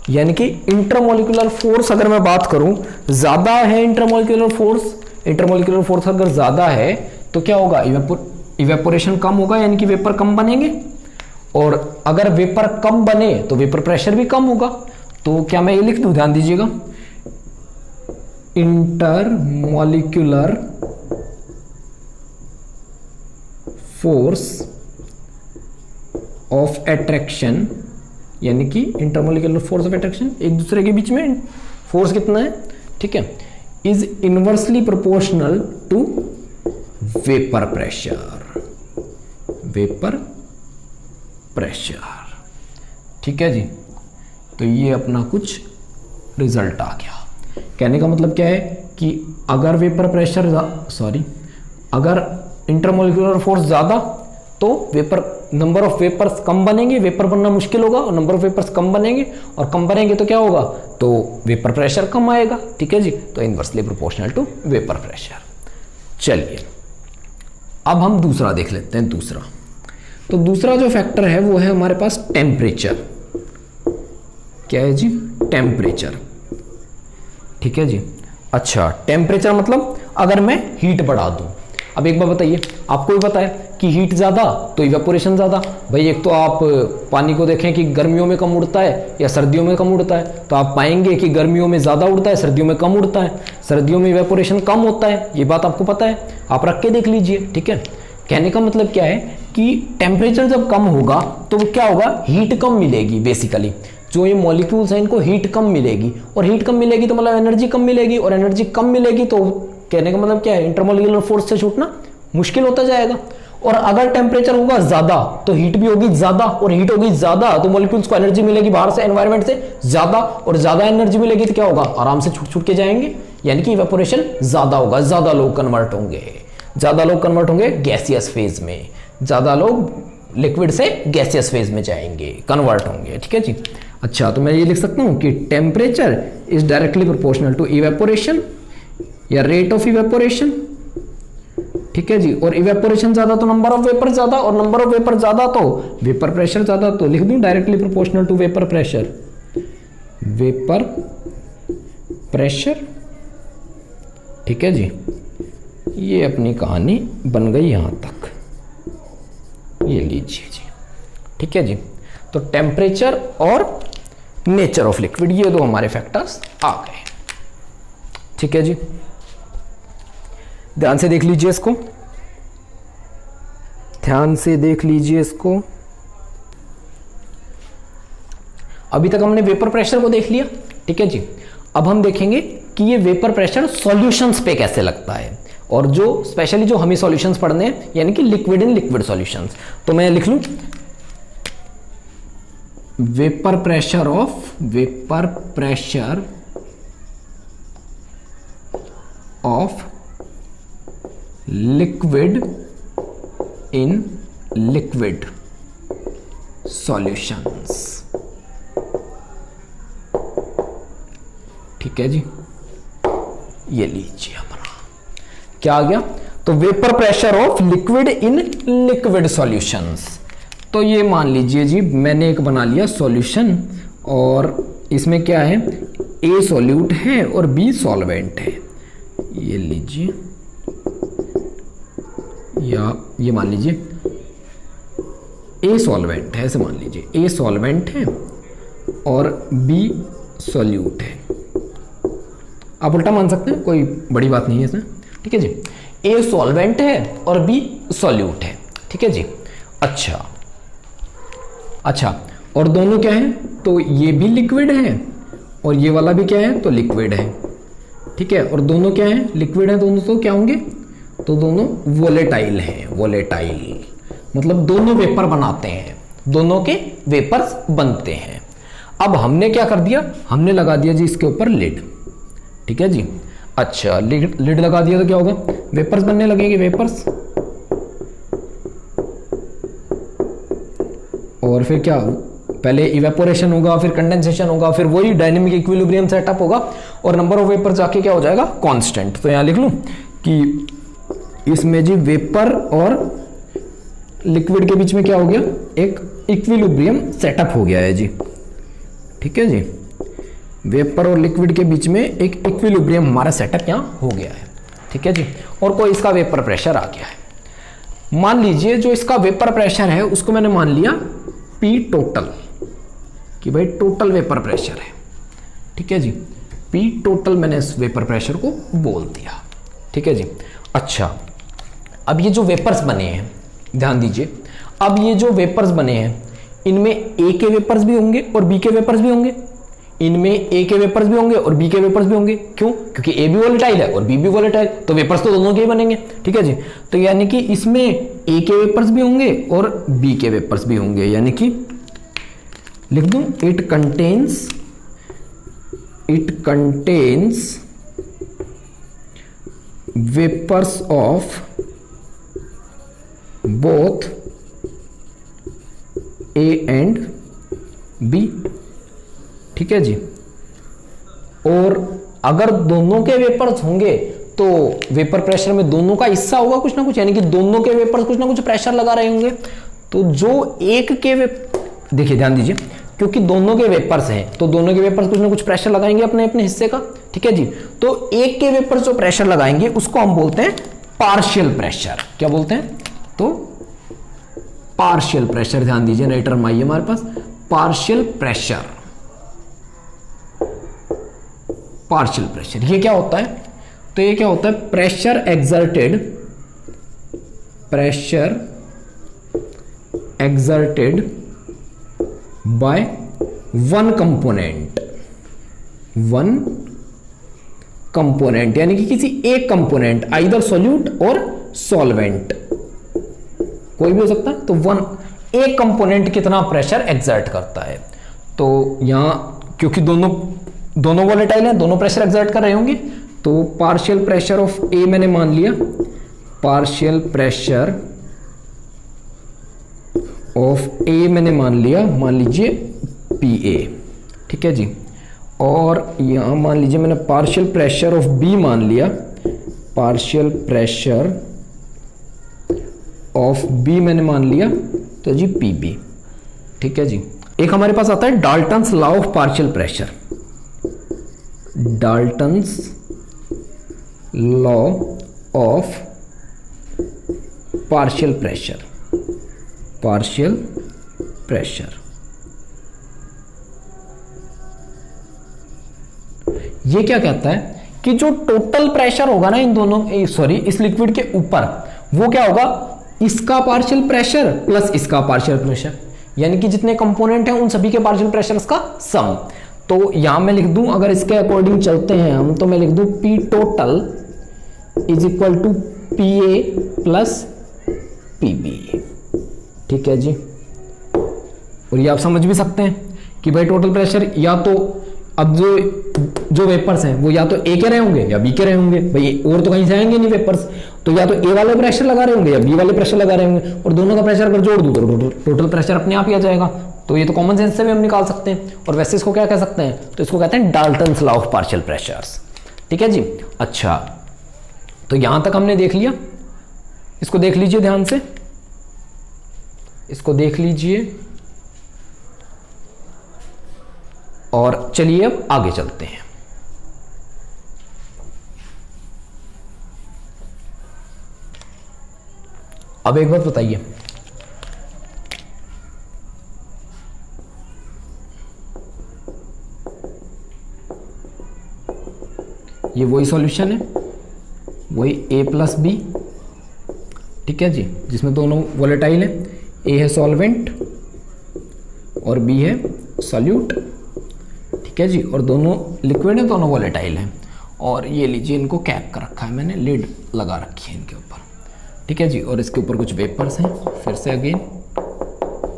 यानी कि इंटरमोलिकुलर फोर्स अगर मैं बात करूं, ज्यादा है इंटरमोलिकुलर फोर्स अगर ज्यादा है तो क्या होगा, इवेपोरेशन कम होगा, यानी कि वेपर कम बनेंगे। और अगर वेपर कम बने तो वेपर प्रेशर भी कम होगा। तो क्या मैं ये लिख दूं, ध्यान दीजिएगा, इंटरमोलिकुलर फोर्स ऑफ अट्रैक्शन, यानी कि इंटरमोलिकुलर फोर्स ऑफ अट्रैक्शन, एक दूसरे के बीच में फोर्स कितना है, ठीक है, is inversely proportional to vapour pressure. ठीक है जी। तो ये अपना कुछ रिजल्ट आ गया। कहने का मतलब क्या है कि अगर अगर इंटरमोलिकुलर फोर्स ज़्यादा तो नंबर ऑफ वेपर्स कम बनेंगे, वेपर बनना मुश्किल होगा, और नंबर ऑफ वेपर्स कम बनेंगे, और कम बनेंगे तो क्या होगा, तो वेपर प्रेशर कम आएगा। ठीक है जी। तो inversely proportional to vapour pressure. चलिए अब हम दूसरा देख लेते हैं। तो दूसरा जो फैक्टर है वो है हमारे पास टेम्परेचर। क्या है जी, टेम्परेचर। ठीक है जी। अच्छा, टेम्परेचर मतलब अगर मैं हीट बढ़ा दूं। अब एक बार बताइए, आपको भी पता है कि हीट ज़्यादा तो इवेपोरेशन ज़्यादा। भाई एक तो आप पानी को देखें कि गर्मियों में कम उड़ता है या सर्दियों में कम उड़ता है, तो आप पाएंगे कि गर्मियों में ज़्यादा उड़ता है, सर्दियों में कम उड़ता है, सर्दियों में इवेपोरेशन कम होता है। ये बात आपको पता है, आप रख के देख लीजिए। ठीक है। कहने का मतलब क्या है कि टेम्परेचर जब कम होगा तो क्या होगा, हीट कम मिलेगी। बेसिकली जो ये मॉलिक्यूल्स हैं इनको हीट कम मिलेगी, और हीट कम मिलेगी तो मतलब एनर्जी कम मिलेगी, और एनर्जी कम मिलेगी तो कहने का मतलब क्या है, इंटरमोलिकुलर फोर्स से छूटना मुश्किल होता जाएगा। और अगर टेम्परेचर होगा ज्यादा तो हीट भी होगी ज्यादा, और हीट होगी ज्यादा तो मॉलिक्यूल्स को एनर्जी मिलेगी बाहर से, एनवायरनमेंट से ज्यादा, और ज्यादा एनर्जी मिलेगी तो क्या होगा, आराम से छूट के जाएंगे, यानी कि इवेपोरेशन ज्यादा होगा, ज्यादा लोग कन्वर्ट होंगे गैसियस फेज में, ज्यादा लोग लिक्विड से गैसियस फेज में जाएंगे, कन्वर्ट होंगे। ठीक है जी। अच्छा, तो मैं ये लिख सकता हूं कि temperature is directly proportional to evaporation या रेट ऑफ इवेपोरेशन। ठीक है जी। और इवेपोरेशन ज्यादा तो नंबर ऑफ वेपर ज्यादा, और नंबर ऑफ वेपर ज्यादा तो वेपर प्रेशर ज्यादा। तो लिख दूं directly proportional to vapour pressure, vapour pressure. ठीक है जी, ये अपनी कहानी बन गई यहां तक, ये लीजिए जी। ठीक है जी, तो टेम्परेचर और नेचर ऑफ लिक्विड, ये दो हमारे फैक्टर्स आ गए। ठीक है जी, ध्यान से देख लीजिए इसको, ध्यान से देख लीजिए इसको। अभी तक हमने वेपर प्रेशर को देख लिया। ठीक है जी, अब हम देखेंगे कि ये वेपर प्रेशर सॉल्यूशंस पे कैसे लगता है, और जो स्पेशली जो हमें सॉल्यूशंस पढ़ने हैं, यानी कि लिक्विड इन लिक्विड सॉल्यूशंस। तो मैं लिख लूं vapour pressure of liquid in liquid solutions. ठीक है जी, ये लीजिए अपना क्या आ गया, तो vapour pressure of liquid in liquid solutions. तो ये मान लीजिए जी, मैंने एक बना लिया सॉल्यूशन, और इसमें क्या है, ए सॉल्यूट है और बी सॉल्वेंट है। ये लीजिए, या ये मान लीजिए ए सॉल्वेंट है, ऐसे मान लीजिए ए सॉल्वेंट है और बी सॉल्यूट है। आप उल्टा मान सकते हैं, कोई बड़ी बात नहीं है इसमें। ठीक है जी, ए सॉल्वेंट है और बी सॉल्यूट है। ठीक है जी, अच्छा, और दोनों क्या है, तो ये भी लिक्विड है और ये वाला भी क्या है, तो लिक्विड है। ठीक है, और दोनों क्या है, लिक्विड है दोनों, तो क्या होंगे, तो दोनों वोलेटाइल हैं। वोलेटाइल मतलब दोनों वेपर बनाते हैं, दोनों के वेपर्स बनते हैं। अब हमने क्या कर दिया, हमने लगा दिया जी इसके ऊपर लिड। ठीक है जी, अच्छा, लिड लगा दिया तो क्या होगा, वेपर्स बनने लगेंगे, वेपर्स। और फिर क्या, पहले इवेपोरेशन होगा, फिर कंडेंसेशन होगा, फिर वही डायनेमिक इक्विलिब्रियम सेटअप होगा, और नंबर ऑफ वेपर जाके क्या हो जाएगा, कांस्टेंट। तो यहां लिख लूं कि इसमें जी वेपर और लिक्विड के बीच में क्या हो गया, एक इक्विलिब्रियम सेटअप हो गया है जी। ठीक है जी, वेपर और लिक्विड के बीच में एक इक्विलिब्रियम हमारा सेटअप यहां हो गया है। ठीक है जी, और कोई इसका वेपर प्रेशर आ गया है। मान लीजिए जो इसका वेपर प्रेशर है उसको मैंने मान लिया पी टोटल, कि भाई टोटल वेपर प्रेशर है। ठीक है जी, पी टोटल मैंने इस वेपर प्रेशर को बोल दिया। ठीक है जी, अच्छा, अब ये जो वेपर्स बने हैं, ध्यान दीजिए, अब ये जो वेपर्स बने हैं इनमें ए के वेपर्स भी होंगे और बी के वेपर्स भी होंगे। इनमें ए के वेपर्स भी होंगे और बी के वेपर्स भी होंगे। क्यों? क्योंकि ए भी वोलेटाइल है और बी भी वोलेटाइल, तो वेपर्स तो दोनों के ही बनेंगे। ठीक है जी, तो यानी कि इसमें ए के वेपर्स भी होंगे और बी के वेपर्स भी होंगे, यानी कि लिख दूं it contains vapours of both A and B. ठीक है जी, और अगर दोनों के वेपर्स होंगे तो वेपर प्रेशर में दोनों का हिस्सा होगा कुछ ना कुछ, यानी कि दोनों के वेपर्स कुछ ना कुछ प्रेशर लगा रहे होंगे। तो जो एक के देखिए ध्यान दीजिए, क्योंकि दोनों के वेपर्स हैं तो दोनों के वेपर्स कुछ ना कुछ प्रेशर लगाएंगे अपने अपने हिस्से का। ठीक है जी, तो एक के वेपर्स जो प्रेशर लगाएंगे उसको हम बोलते हैं पार्शियल प्रेशर। क्या बोलते हैं? तो पार्शियल प्रेशर। ध्यान दीजिए, नई टर्म आई है हमारे पास, पार्शियल प्रेशर। पार्शियल प्रेशर ये क्या होता है? तो ये क्या होता है? Pressure exerted by one component, यानी कि किसी एक कंपोनेंट, आइदर सॉल्यूट और सॉल्वेंट, कोई भी हो सकता है। तो एक कंपोनेंट कितना प्रेशर एक्सर्ट करता है। तो यहां क्योंकि दोनों वोलेटाइल हैं, दोनों प्रेशर एक्सर्ट कर रहे होंगे, तो पार्शियल प्रेशर ऑफ ए मैंने मान लिया, पार्शियल प्रेशर ऑफ ए मैंने मान लिया, मान लीजिए पी ए। ठीक है जी, और यहां मान लीजिए मैंने पार्शियल प्रेशर ऑफ बी मान लिया, पार्शियल प्रेशर ऑफ बी मैंने मान लिया, तो जी पी बी। ठीक है जी। एक हमारे पास आता है Dalton's law of partial pressure, Dalton's law of partial pressure, partial pressure. ये क्या कहता है कि जो टोटल प्रेशर होगा ना इन दोनों सॉरी इस लिक्विड के ऊपर, वो क्या होगा, इसका पार्शियल प्रेशर प्लस इसका पार्शियल प्रेशर, यानी कि जितने कंपोनेंट हैं उन सभी के पार्शियल प्रेशर का सम। तो यहां मैं लिख दूं, अगर इसके अकॉर्डिंग चलते हैं हम, तो मैं लिख दूं P total is equal to PA plus PB। ठीक है जी। और ये आप समझ भी सकते हैं कि भाई टोटल प्रेशर या तो अब जो वेपर्स हैं वो या तो ए के रहे होंगे या बी के रहे होंगे, भाई और तो कहीं से आएंगे नहीं वेपर्स, तो या तो ए वाले प्रेशर लगा रहे होंगे या बी वाले प्रेशर लगा रहे होंगे, और दोनों का प्रेशर अगर जोड़ दूं तो टोटल प्रेशर अपने आप ही आ जाएगा। तो ये तो कॉमन सेंस से भी हम निकाल सकते हैं। और वैसे इसको क्या कह सकते हैं, तो इसको कहते हैं Dalton's law of partial pressures. ठीक है जी। अच्छा, तो यहां तक हमने देख लिया, इसको देख लीजिए ध्यान से, इसको देख लीजिए, और चलिए अब आगे चलते हैं। अब एक बात बताइए, ये वही सॉल्यूशन है, वही A प्लस बी। ठीक है जी, जिसमें दोनों वोलेटाइल है, A है सॉल्वेंट और B है सॉल्यूट। ठीक है जी, और दोनों लिक्विड है, दोनों वोलेटाइल हैं। और ये लीजिए, इनको कैप कर रखा है मैंने, लिड लगा रखी है इनके ऊपर। ठीक है जी, और इसके ऊपर कुछ वेपर्स हैं फिर से अगेन,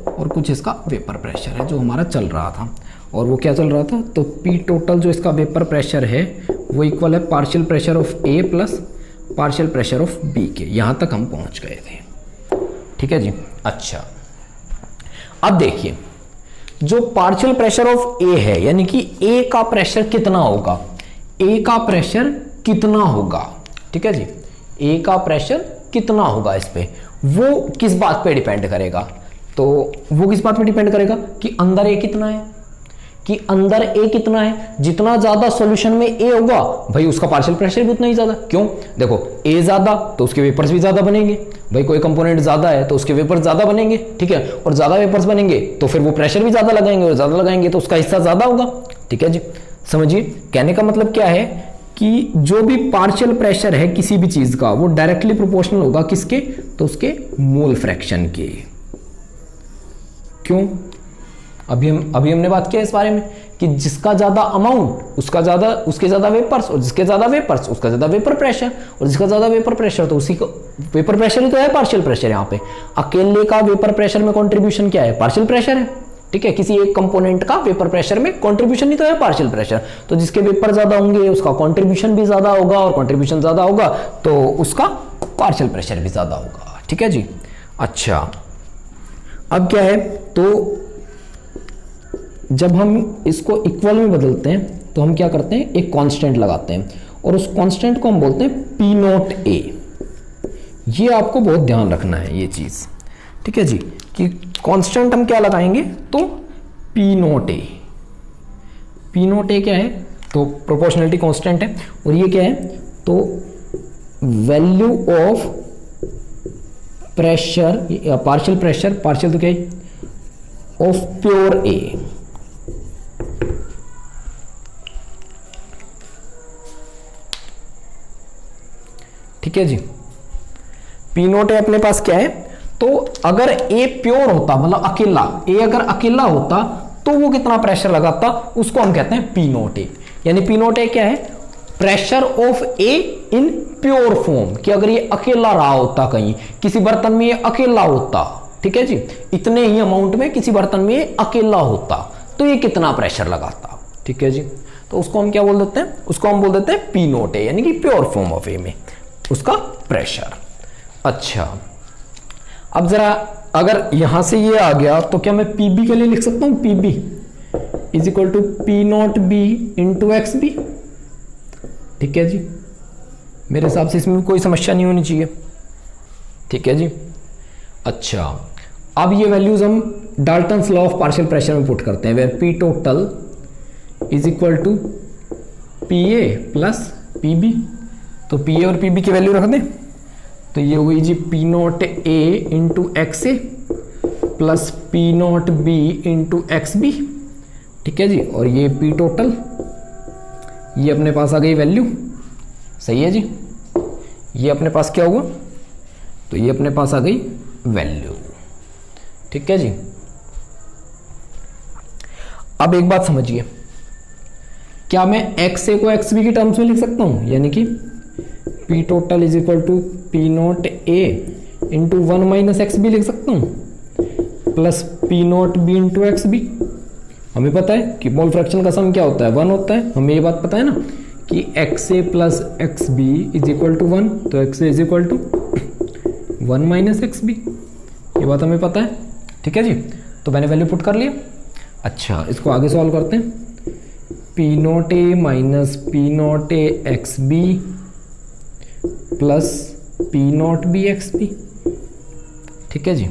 और कुछ इसका वेपर प्रेशर है जो हमारा चल रहा था। और वो क्या चल रहा था, तो P टोटल जो इसका वेपर प्रेशर है वो इक्वल है partial pressure of A plus partial pressure of B के। यहाँ तक हम पहुँच गए थे। ठीक है जी। अच्छा, अब देखिए, जो पार्शियल प्रेशर ऑफ A है, यानी कि A का प्रेशर कितना होगा, A का प्रेशर कितना होगा। ठीक है जी, A का प्रेशर कितना होगा, इस पे वो किस बात पे डिपेंड करेगा, तो वो किस बात पे डिपेंड करेगा कि अंदर A कितना है, कि अंदर A कितना है। जितना ज्यादा सॉल्यूशन में A होगा भाई उसका पार्शियल प्रेशर भी उतना ही ज्यादा। क्यों, देखो A ज्यादा तो उसके वेपर्स भी ज्यादा बनेंगे, भाई कोई कंपोनेंट ज्यादा है तो उसके वेपर्स ज्यादा बनेंगे। ठीक है, और ज्यादा वेपर्स बनेंगे तो फिर वो प्रेशर भी ज्यादा लगाएंगे, और ज्यादा लगाएंगे तो उसका हिस्सा ज्यादा होगा। ठीक है जी, समझिए कहने का मतलब क्या है कि जो भी पार्शियल प्रेशर है किसी भी चीज का, वो डायरेक्टली प्रोपोर्शनल होगा किसके, तो उसके मोल फ्रैक्शन के। क्यों, अभी हमने बात किया इस बारे में कि जिसका ज्यादा अमाउंट उसके ज्यादा वेपर्स, और जिसके ज्यादा वेपर्स उसका ज्यादा वेपर प्रेशर, और जिसका ज्यादा वेपर प्रेशर तो उसी को वेपर प्रेशर ही तो है पार्शियल प्रेशर। यहाँ पे अकेले का वेपर प्रेशर में कंट्रीब्यूशन क्या है, पार्शियल प्रेशर है। ठीक है, किसी एक कंपोनेंट का वेपर प्रेशर में कंट्रीब्यूशन ही तो है पार्शियल प्रेशर। तो जिसके वेपर ज्यादा होंगे उसका कंट्रीब्यूशन भी ज्यादा होगा, और कंट्रीब्यूशन ज्यादा होगा तो उसका पार्शियल प्रेशर भी ज्यादा होगा। ठीक है जी। अच्छा, अब क्या है, तो जब हम इसको इक्वल में बदलते हैं तो हम क्या करते हैं, एक कांस्टेंट लगाते हैं, और उस कांस्टेंट को हम बोलते हैं P नॉट A। ये आपको बहुत ध्यान रखना है ये चीज। ठीक है जी, कि कांस्टेंट हम क्या लगाएंगे, तो P not A। P not A क्या है, तो प्रोपोर्शनलिटी कांस्टेंट है, और ये क्या है, तो value of pressure, partial pressure, partial तो क्या है, ऑफ प्योर A। ठीक है जी, P नोट अपने पास क्या है, तो अगर A प्योर होता, मतलब अकेला A अगर अकेला होता तो वो कितना प्रेशर लगाता, उसको हम कहते हैं P नोट A। यानी P नोट A क्या है, pressure of A in pure form, कि अगर ये अकेला रहा होता कहीं किसी बर्तन में, ये अकेला होता, ठीक है जी, इतने ही अमाउंट में किसी बर्तन में ये अकेला होता, तो ये कितना प्रेशर लगाता। ठीक है जी, तो उसको हम क्या बोल देते हैं, उसको हम बोल देते हैं P नोट A, यानी कि प्योर फॉर्म ऑफ A में उसका प्रेशर। अच्छा, अब जरा अगर यहां से ये आ गया तो क्या मैं PB के लिए लिख सकता हूं, PB is equal to P not B into XB। ठीक है जी, मेरे हिसाब से इसमें कोई समस्या नहीं होनी चाहिए। ठीक है जी, अच्छा, अब ये वैल्यूज हम Dalton's law of partial pressure में पुट करते हैं, where P total is equal to P A plus P B. तो पी ए और पी बी की वैल्यू रख दें, तो ये हुई जी P not A into X A plus P not B into X B. ठीक है जी, और ये पी टोटल, ये अपने पास आ गई वैल्यू। सही है जी, ये अपने पास क्या हुआ, तो ये अपने पास आ गई वैल्यू। ठीक है जी, अब एक बात समझिए, क्या मैं एक्स ए को एक्स बी की टर्म्स में लिख सकता हूं, यानी कि P total is equal to P not A into 1 minus X B लिख सकता हूं plus P not B into X B. हमें पता है कि मोल फ्रैक्शन का सम क्या होता है, 1 होता है। हमें ये बात पता है ना कि X A plus X B is equal to 1, तो X A is equal to 1 minus X B, ये बात हमें पता है। ठीक है जी, तो मैंने वैल्यू पुट कर लिया। अच्छा, इसको आगे सॉल्व करते हैं, P not A minus P not A X B plus P not B X B. ठीक है जी,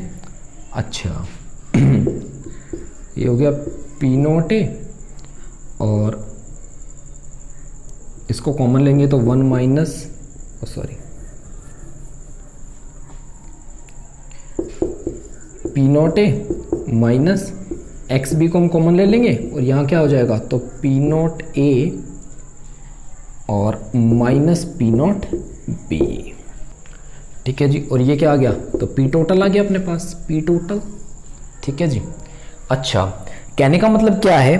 अच्छा ये हो गया पी नॉट ए, और इसको कॉमन लेंगे तो 1 minus, sorry, P not A minus X B को हम कॉमन ले लेंगे, और यहाँ क्या हो जाएगा, तो पी नॉट ए और माइनस पी नॉट बी। ठीक है जी, और ये क्या आ गया, तो पी टोटल आ गया अपने पास, पी टोटल। ठीक है जी, अच्छा, कहने का मतलब क्या है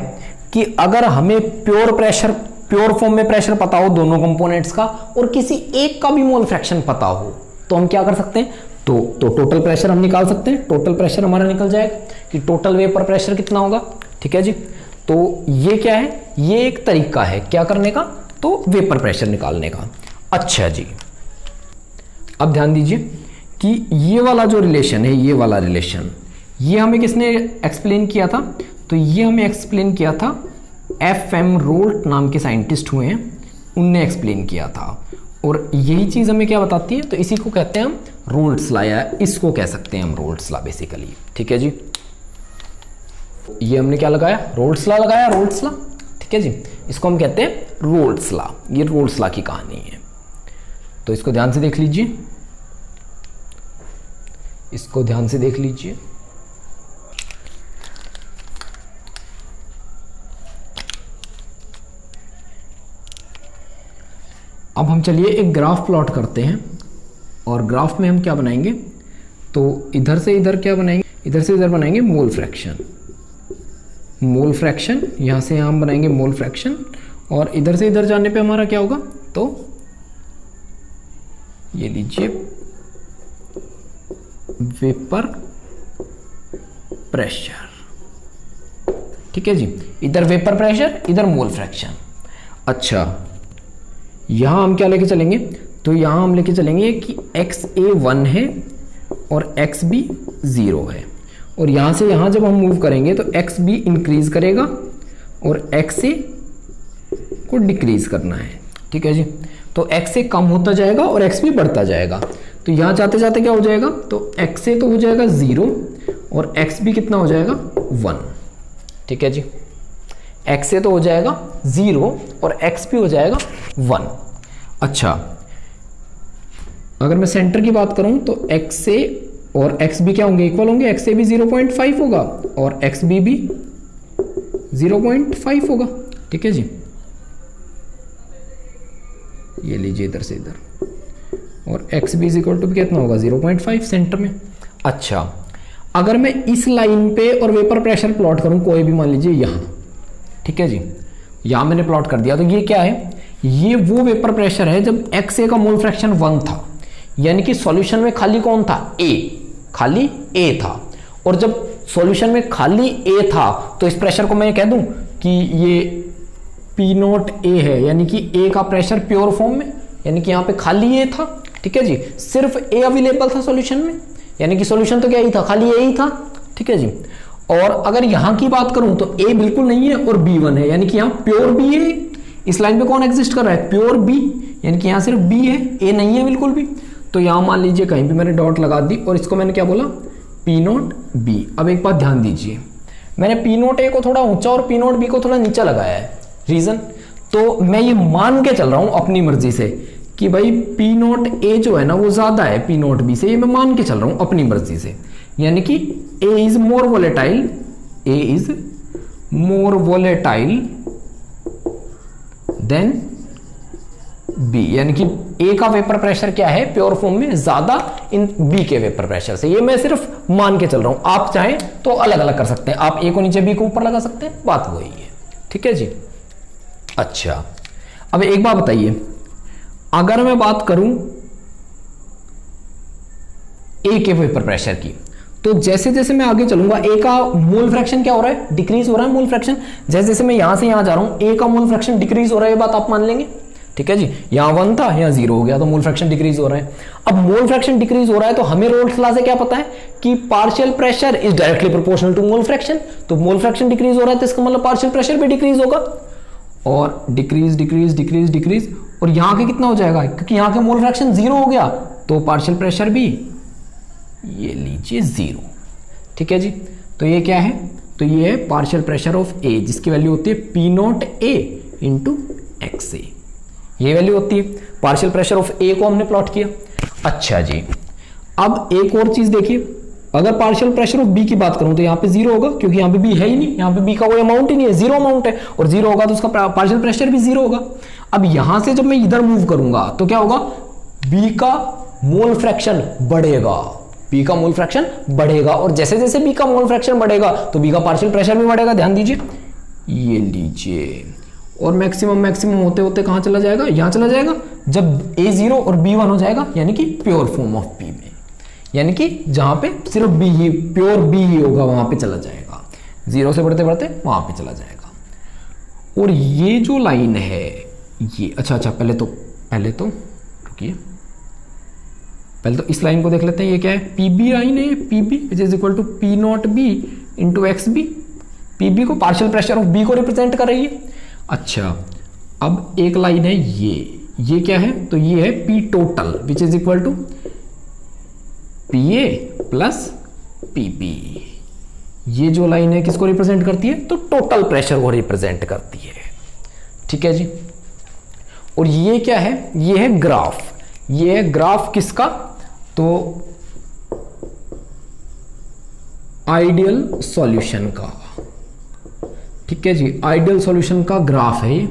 कि अगर हमें प्योर प्रेशर, प्योर फॉर्म में प्रेशर पता हो दोनों कंपोनेंट्स का, और किसी एक का भी मोल फ्रैक्शन पता हो, तो हम क्या कर सकते हैं, तो टोटल प्रेशर हम निकाल सकते हैं। टोटल प्रेशर हमारा निकल जाएगा कि टोटल वेपर प्रेशर कितना होगा। ठीक है जी, तो ये क्या है, ये एक तरीका है क्या करने का, तो वेपर प्रेशर निकालने का। अच्छा जी, अब ध्यान दीजिए कि ये वाला जो रिलेशन है, ये वाला रिलेशन, ये हमें किसने एक्सप्लेन किया था, तो ये हमें एक्सप्लेन किया था FM रोल्ट नाम के साइंटिस्ट हुए हैं, उनने एक्सप्लेन किया था। और यही चीज हमें क्या बताती है, तो इसी को कहते हैं हम रोल्ट्स लॉ, या इसको कह सकते हैं हम रोल्ट्स लॉ बेसिकली। ठीक है जी, ये हमने क्या लगाया, रोल्ट्स लॉ लगाया, रोल्ट्स लॉ। ठीक है जी, इसको हम कहते हैं रोल्ट्स लॉ, ये रोल्ट्स लॉ की कहानी है। तो इसको ध्यान से देख लीजिए, इसको ध्यान से देख लीजिए। अब हम चलिए एक ग्राफ प्लॉट करते हैं, और ग्राफ में हम क्या बनाएंगे, तो इधर से इधर क्या बनाएंगे, इधर से इधर बनाएंगे मोल फ्रैक्शन, मोल फ्रैक्शन, यहां से यहां हम बनाएंगे मोल फ्रैक्शन, और इधर से इधर जाने पे हमारा क्या होगा, तो ये लीजिए वेपर प्रेशर। ठीक है जी, इधर वेपर प्रेशर, इधर मोल फ्रैक्शन। अच्छा, यहां हम क्या लेके चलेंगे, तो यहां हम लेके चलेंगे कि एक्स ए 1 है और एक्स बी 0 है, और यहां से यहां जब हम मूव करेंगे तो एक्स बी इंक्रीज करेगा और एक्स ए को डिक्रीज करना है। ठीक है जी, तो एक्स ए कम होता जाएगा और एक्स बी बढ़ता जाएगा। तो यहां जाते जाते क्या हो जाएगा, तो एक्स ए तो हो जाएगा 0 और एक्स बी कितना हो जाएगा 1। ठीक है जी, एक्स ए तो हो जाएगा 0 और एक्स बी हो जाएगा 1। अच्छा, अगर मैं सेंटर की बात करूं तो एक्स ए और एक्स बी क्या होंगे, इक्वल होंगे। एक्स ए भी 0.5 होगा और एक्स बी भी 0.5 होगा। ठीक है जी, ये लीजिए इधर से इधर, और X B is equal to कितना होगा 0.5 सेंटर में। अच्छा, अगर मैं इस लाइन पे और वेपर प्रेशर प्लॉट करूं, कोई भी मान लीजिए यहां, ठीक है जी, यहां मैंने प्लॉट कर दिया, तो ये क्या है, ये वो वेपर प्रेशर है जब एक्स ए का मोल फ्रैक्शन 1 था, यानी कि सॉल्यूशन में खाली कौन था, ए, खाली ए था। और जब सॉल्यूशन में खाली ए था तो इस प्रेशर को मैं कह दूं कि ये पी नॉट ए है, यानी कि ए का प्रेशर प्योर फॉर्म में, यानी कि यहां पे खाली ए था। ठीक है जी, सिर्फ ए अवेलेबल था सॉल्यूशन में, यानी कि सॉल्यूशन तो क्या ही था, खाली ए ही था। ठीक है जी, और अगर यहां की बात करूं तो ए बिल्कुल नहीं है और बी 1 है, यानी कि यहां प्योर बी है। इस लाइन पे कौन एग्जिस्ट कर रहा है, प्योर बी, यानी कि यहां सिर्फ बी है, ए नहीं है बिल्कुल भी। तो यहाँ मान लीजिए कहीं भी मैंने डॉट लगा दी और इसको मैंने क्या बोला, पी नोट बी। अब एक बात ध्यान दीजिए, मैंने पी नोट ए को थोड़ा ऊंचा और पी नोट बी को थोड़ा नीचा लगाया है। रीजन, तो मैं ये मान के चल रहा हूं अपनी मर्जी से कि भाई पी नोट ए जो है ना वो ज्यादा है पी नोट बी से, ये मैं मान के चल रहा हूं अपनी मर्जी से। यानी कि A is more volatile, A is more volatile than B, यानी कि ए का वेपर प्रेशर क्या है प्योर फॉर्म में ज्यादा इन बी के वेपर प्रेशर से। ये मैं सिर्फ मान के चल रहा हूं, आप चाहें तो अलग अलग कर सकते हैं, आप ए को नीचे बी को ऊपर लगा सकते हैं, बात वही है। ठीक है जी। अच्छा, अब एक बात बताइए, अगर मैं बात करूं ए के वेपर प्रेशर की, तो जैसे जैसे मैं आगे चलूंगा ए का मोल फ्रैक्शन क्या हो रहा है, डिक्रीज हो रहा है मोल फ्रैक्शन। जैसे जैसे मैं यहां से यहां जा रहा हूं ए का मोल फ्रैक्शन डिक्रीज हो रहा है, ये बात आप मान लेंगे। ठीक है जी, यहां 1 था यहां 0 हो गया, तो मोल फ्रैक्शन डिक्रीज हो रहा है। अब मोल फ्रैक्शन डिक्रीज हो रहा है तो हमें रोल्स लॉ से क्या पता है कि partial pressure is directly proportional to mole fraction. तो मोल फ्रैक्शन डिक्रीज हो रहा है तो इसका मतलब पार्शियल प्रेशर भी डिक्रीज होगा, और डिक्रीज डिक्रीज डिक्रीज डिक्रीज, और यहां के कितना हो जाएगा, क्योंकि यहां के मोल फ्रैक्शन 0 हो गया तो पार्शियल प्रेशर भी ये लीजिए 0। ठीक है जी, तो ये क्या है, तो ये है पार्शियल प्रेशर ऑफ ए, जिसकी वैल्यू होती है पी नोट ए इंटू एक्स ए, ये वैल्यू होती है। पार्शियल प्रेशर ऑफ ए को हमने प्लॉट किया। अच्छा जी, अब एक और चीज देखिए, अगर पार्शियल प्रेशर ऑफ बी की बात करूं तो यहाँ पे 0 होगा, क्योंकि यहाँ पे बी है ही नहीं, यहाँ पे बी का कोई अमाउंट ही नहीं है, 0 अमाउंट है, और 0 होगा तो उसका पार्शियल प्रेशर भी 0 होगा। अब यहां से जब मैं इधर मूव करूंगा तो क्या होगा, बी का मोल फ्रैक्शन बढ़ेगा, बी का मोल फ्रैक्शन बढ़ेगा, और जैसे जैसे बी का मोल फ्रैक्शन बढ़ेगा तो बी का पार्शियल प्रेशर भी बढ़ेगा। ध्यान दीजिए, ये लीजिए, और मैक्सिमम मैक्सिमम होते होते कहां चला जाएगा, यहां चला जाएगा जब ए 0 और बी 1 हो जाएगा, यानी कि प्योर फॉर्म ऑफ बी में, यानी कि जहां पे सिर्फ बी ही, प्योर बी ही होगा, वहां पे चला जाएगा, 0 से बढ़ते बढ़ते वहां पे चला जाएगा। और ये जो लाइन है ये, अच्छा पहले तो रुकिए, पहले तो इस लाइन को देख लेते हैं, ये क्या है, पीबी लाइन है, PB which is equal to P not B into X B. PB को पार्शियल प्रेशर ऑफ बी को रिप्रेजेंट कर रही है। अच्छा, अब एक लाइन है ये क्या है, तो ये है P total which is equal to P A plus P B. ये जो लाइन है किसको रिप्रेजेंट करती है, तो टोटल प्रेशर को रिप्रेजेंट करती है। ठीक है जी, और ये क्या है, ये है ग्राफ, ये है ग्राफ किसका, तो आइडियल सॉल्यूशन का। ठीक है जी, आइडियल सॉल्यूशन का ग्राफ है ये,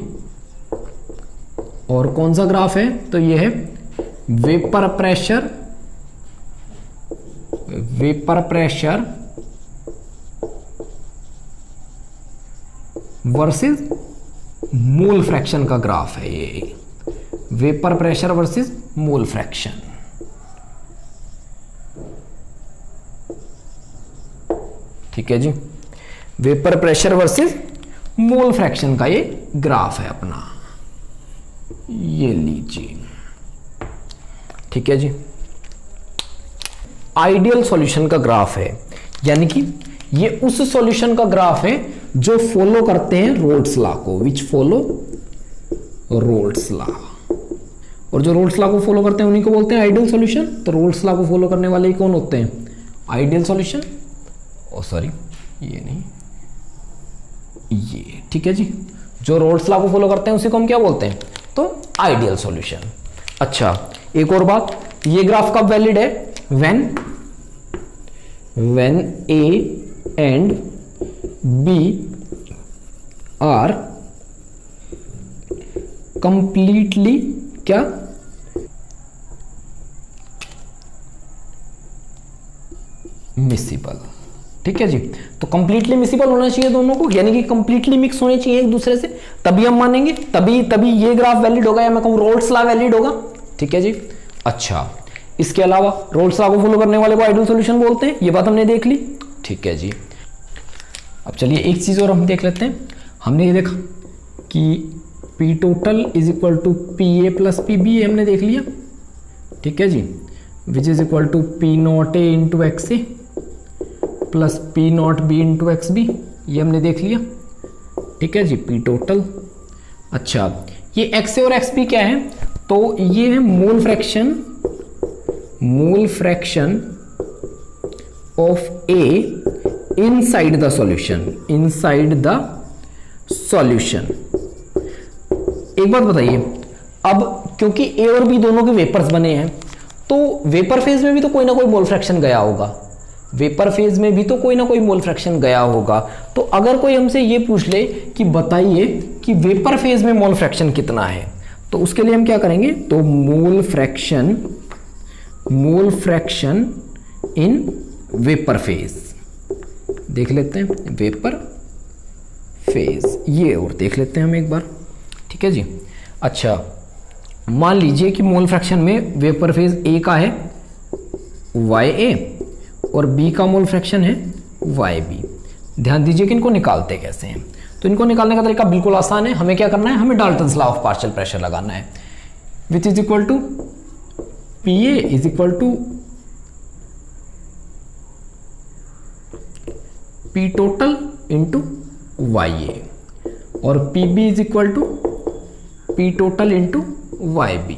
और कौन सा ग्राफ है, तो ये है vapour pressure versus mole fraction का ग्राफ है ये, vapour pressure versus mole fraction. ठीक है जी, vapour pressure versus mole fraction का ये ग्राफ है अपना, ये लीजिए। ठीक है जी, आइडियल सॉल्यूशन का ग्राफ है, यानी कि ये उस सॉल्यूशन का ग्राफ है जो फॉलो करते हैं रोल्स लॉ को, विच फॉलो रोल्स लॉ, और जो रोल्स लॉ को फॉलो करते हैं उन्हीं को बोलते हैं आइडियल सॉल्यूशन। तो रोल्स लॉ को फॉलो करने वाले कौन होते हैं, आइडियल सॉल्यूशन, ओ सॉरी ये नहीं, ये। ठीक है जी, जो रोल्स लॉ को फॉलो करते हैं उसी को हम क्या बोलते हैं, तो आइडियल सॉल्यूशन। अच्छा, एक और बात, ये ग्राफ कब वैलिड है, when A and B are completely क्या, मिसिबल। ठीक है जी, तो कंप्लीटली मिसिबल होना चाहिए दोनों को, यानी कि कंप्लीटली मिक्स होने चाहिए एक दूसरे से, तभी हम मानेंगे, तभी ये ग्राफ वैलिड होगा, या मैं कहूं रोल्स लॉ वैलिड होगा। ठीक है जी। अच्छा, इसके अलावा रोल्स लॉ को फॉलो करने वाले को आइडियल सॉल्यूशन बोलते हैं, ये बात हमने देख ली। ठीक है जी, अब चलिए एक चीज और हम देख लेते हैं। हमने ये देखा कि P total is equal to P A plus P B, हमने देख लिया। ठीक है जी, which is equal to P not A into X A plus P not B into X B, ये हमने देख लिया। ठीक है जी, पी टोटल। अच्छा, ये एक्स ए और एक्स बी क्या है, तो ये है mole fraction mole fraction of A inside the solution, inside the solution. एक बात बताइए, अब क्योंकि ए और बी दोनों के वेपर्स बने हैं, तो वेपर फेज में भी तो कोई ना कोई मोल फ्रैक्शन गया होगा, वेपर फेज में भी तो कोई ना कोई मोल फ्रैक्शन गया होगा। तो अगर कोई हमसे ये पूछ ले कि बताइए कि वेपर फेज में मोल फ्रैक्शन कितना है, तो उसके लिए हम क्या करेंगे, तो mole fraction in vapour phase देख लेते हैं, वेपर फेज ये और देख लेते हैं हम एक बार, ठीक है जी। अच्छा, मान लीजिए कि मोल फ्रैक्शन में वेपर फेज ए का है YA और बी का मोल फ्रैक्शन है YB। ध्यान दीजिए कि इनको निकालते कैसे हैं। तो इनको निकालने का तरीका बिल्कुल आसान है। हमें क्या करना है, हमें Dalton's law of partial pressure लगाना है, which is equal to PA is equal to P total into YA और PB is equal to P total into YB।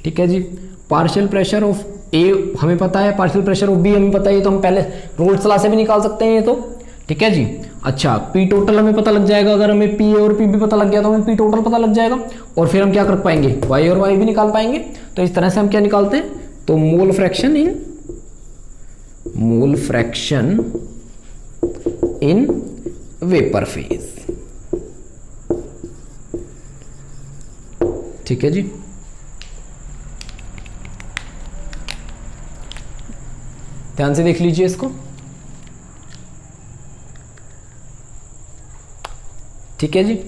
ठीक है जी। पार्शियल प्रेशर ऑफ ए हमें पता है, पार्शियल प्रेशर ऑफ बी हमें पता है, तो हम पहले रोल्स लॉ से भी निकाल सकते हैं ये तो। ठीक है जी। अच्छा, P टोटल हमें पता लग जाएगा, अगर हमें PA और PB पता लग गया तो हमें P टोटल पता लग जाएगा, और फिर हम क्या कर पाएंगे, Y और Y भी निकाल पाएंगे। तो इस तरह से हम क्या निकालते हैं, तो mole fraction in vapour phase. ठीक है जी। ध्यान से देख लीजिए इसको। ठीक है जी।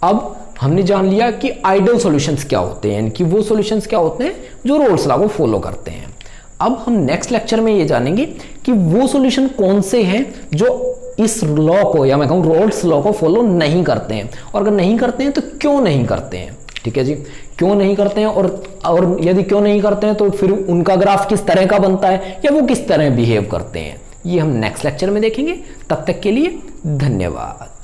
अब हमने जान लिया कि आइडियल सॉल्यूशंस क्या होते हैं, यानी कि वो सॉल्यूशंस क्या होते हैं जो रोल्स लॉ को फॉलो करते हैं। अब हम नेक्स्ट लेक्चर में ये जानेंगे कि वो सॉल्यूशन कौन से हैं जो इस लॉ को, या मैं कहूं रोल्स लॉ को फॉलो नहीं करते हैं, और अगर नहीं करते हैं तो क्यों नहीं करते हैं। ठीक है जी, क्यों नहीं करते हैं, और यदि क्यों नहीं करते हैं तो फिर उनका ग्राफ किस तरह का बनता है, या वो किस तरह बिहेव करते हैं, ये हम नेक्स्ट लेक्चर में देखेंगे। तब तक के लिए धन्यवाद।